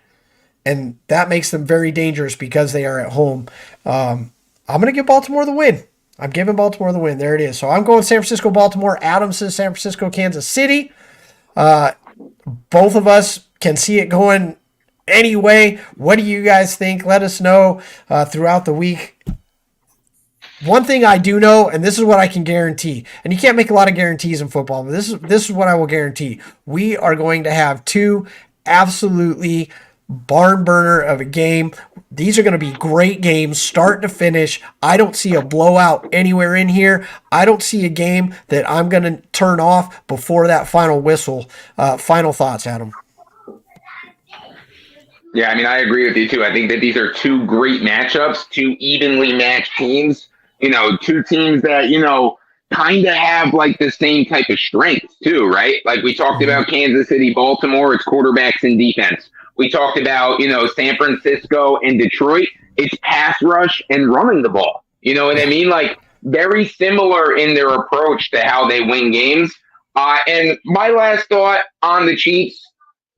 and that makes them very dangerous because they are at home. I'm going to give Baltimore the win. I'm giving Baltimore the win. There it is. So I'm going San Francisco, Baltimore. Adam says San Francisco, Kansas City. Both of us can see it going anyway. What do you guys think? Let us know throughout the week. One thing I do know, and this is what I can guarantee, and you can't make a lot of guarantees in football, but this is what I will guarantee. We are going to have two absolutely barn burner of a game. These are going to be great games, start to finish. I don't see a blowout anywhere in here. I don't see a game that I'm going to turn off before that final whistle. Final thoughts, Adam? Yeah, I mean, I agree with you too. I think that these are two great matchups, two evenly matched teams. Two teams that, kind of have like the same type of strengths too, right? Like we talked about Kansas City, Baltimore, it's quarterbacks and defense. We talked about, San Francisco and Detroit, it's pass rush and running the ball. You know what I mean? Like very similar in their approach to how they win games. And my last thought on the Chiefs,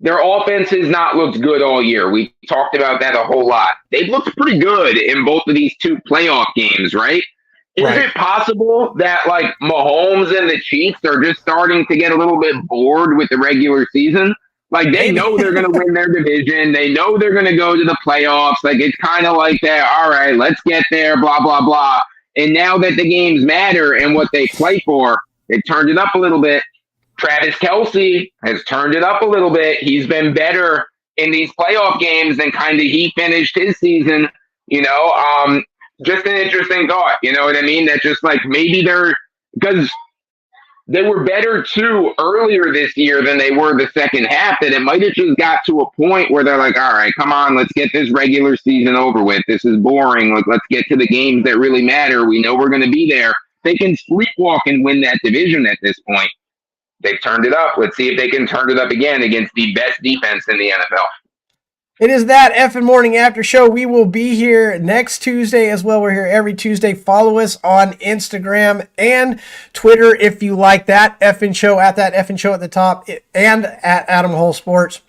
their offense has not looked good all year. We talked about that a whole lot. They've looked pretty good in both of these two playoff games, right? Is it possible that like Mahomes and the Chiefs are just starting to get a little bit bored with the regular season? Like they know they're going to win their division. They know they're going to go to the playoffs. Like it's kind of like that. All right, let's get there, blah, blah, blah. And now that the games matter and what they play for, they turned it up a little bit. Travis Kelce has turned it up a little bit. He's been better in these playoff games than kind of he finished his season, just an interesting thought, you know what I mean? That just like maybe because they were better too earlier this year than they were the second half, that it might have just got to a point where they're like, all right, come on, let's get this regular season over with. This is boring. Let's get to the games that really matter. We know we're going to be there. They can sleepwalk and win that division at this point. They've turned it up. Let's see if they can turn it up again against the best defense in the NFL. It is that EFIN Morning After Show. We will be here next Tuesday as well. We're here every Tuesday. Follow us on Instagram and Twitter if you like that. EFIN Show, at that EFIN Show at the top, and at Adam Hulse Sports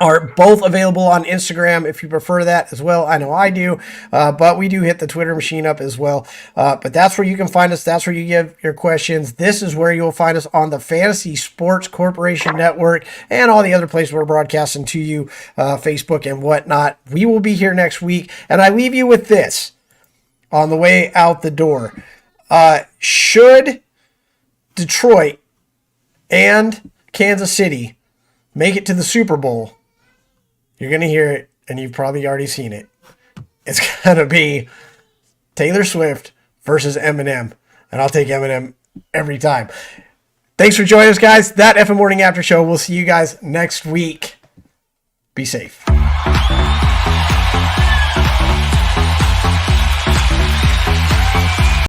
are both available on Instagram if you prefer that as well. I know I do, but we do hit the Twitter machine up as well. But that's where you can find us. That's where you give your questions. This is where you'll find us on the Fantasy Sports Corporation Network and all the other places we're broadcasting to you, Facebook and whatnot. We will be here next week. And I leave you with this on the way out the door. Should Detroit and Kansas City make it to the Super Bowl, you're going to hear it, and you've probably already seen it. It's going to be Taylor Swift versus Eminem, and I'll take Eminem every time. Thanks for joining us, guys. That EFIN Morning After Show. We'll see you guys next week. Be safe.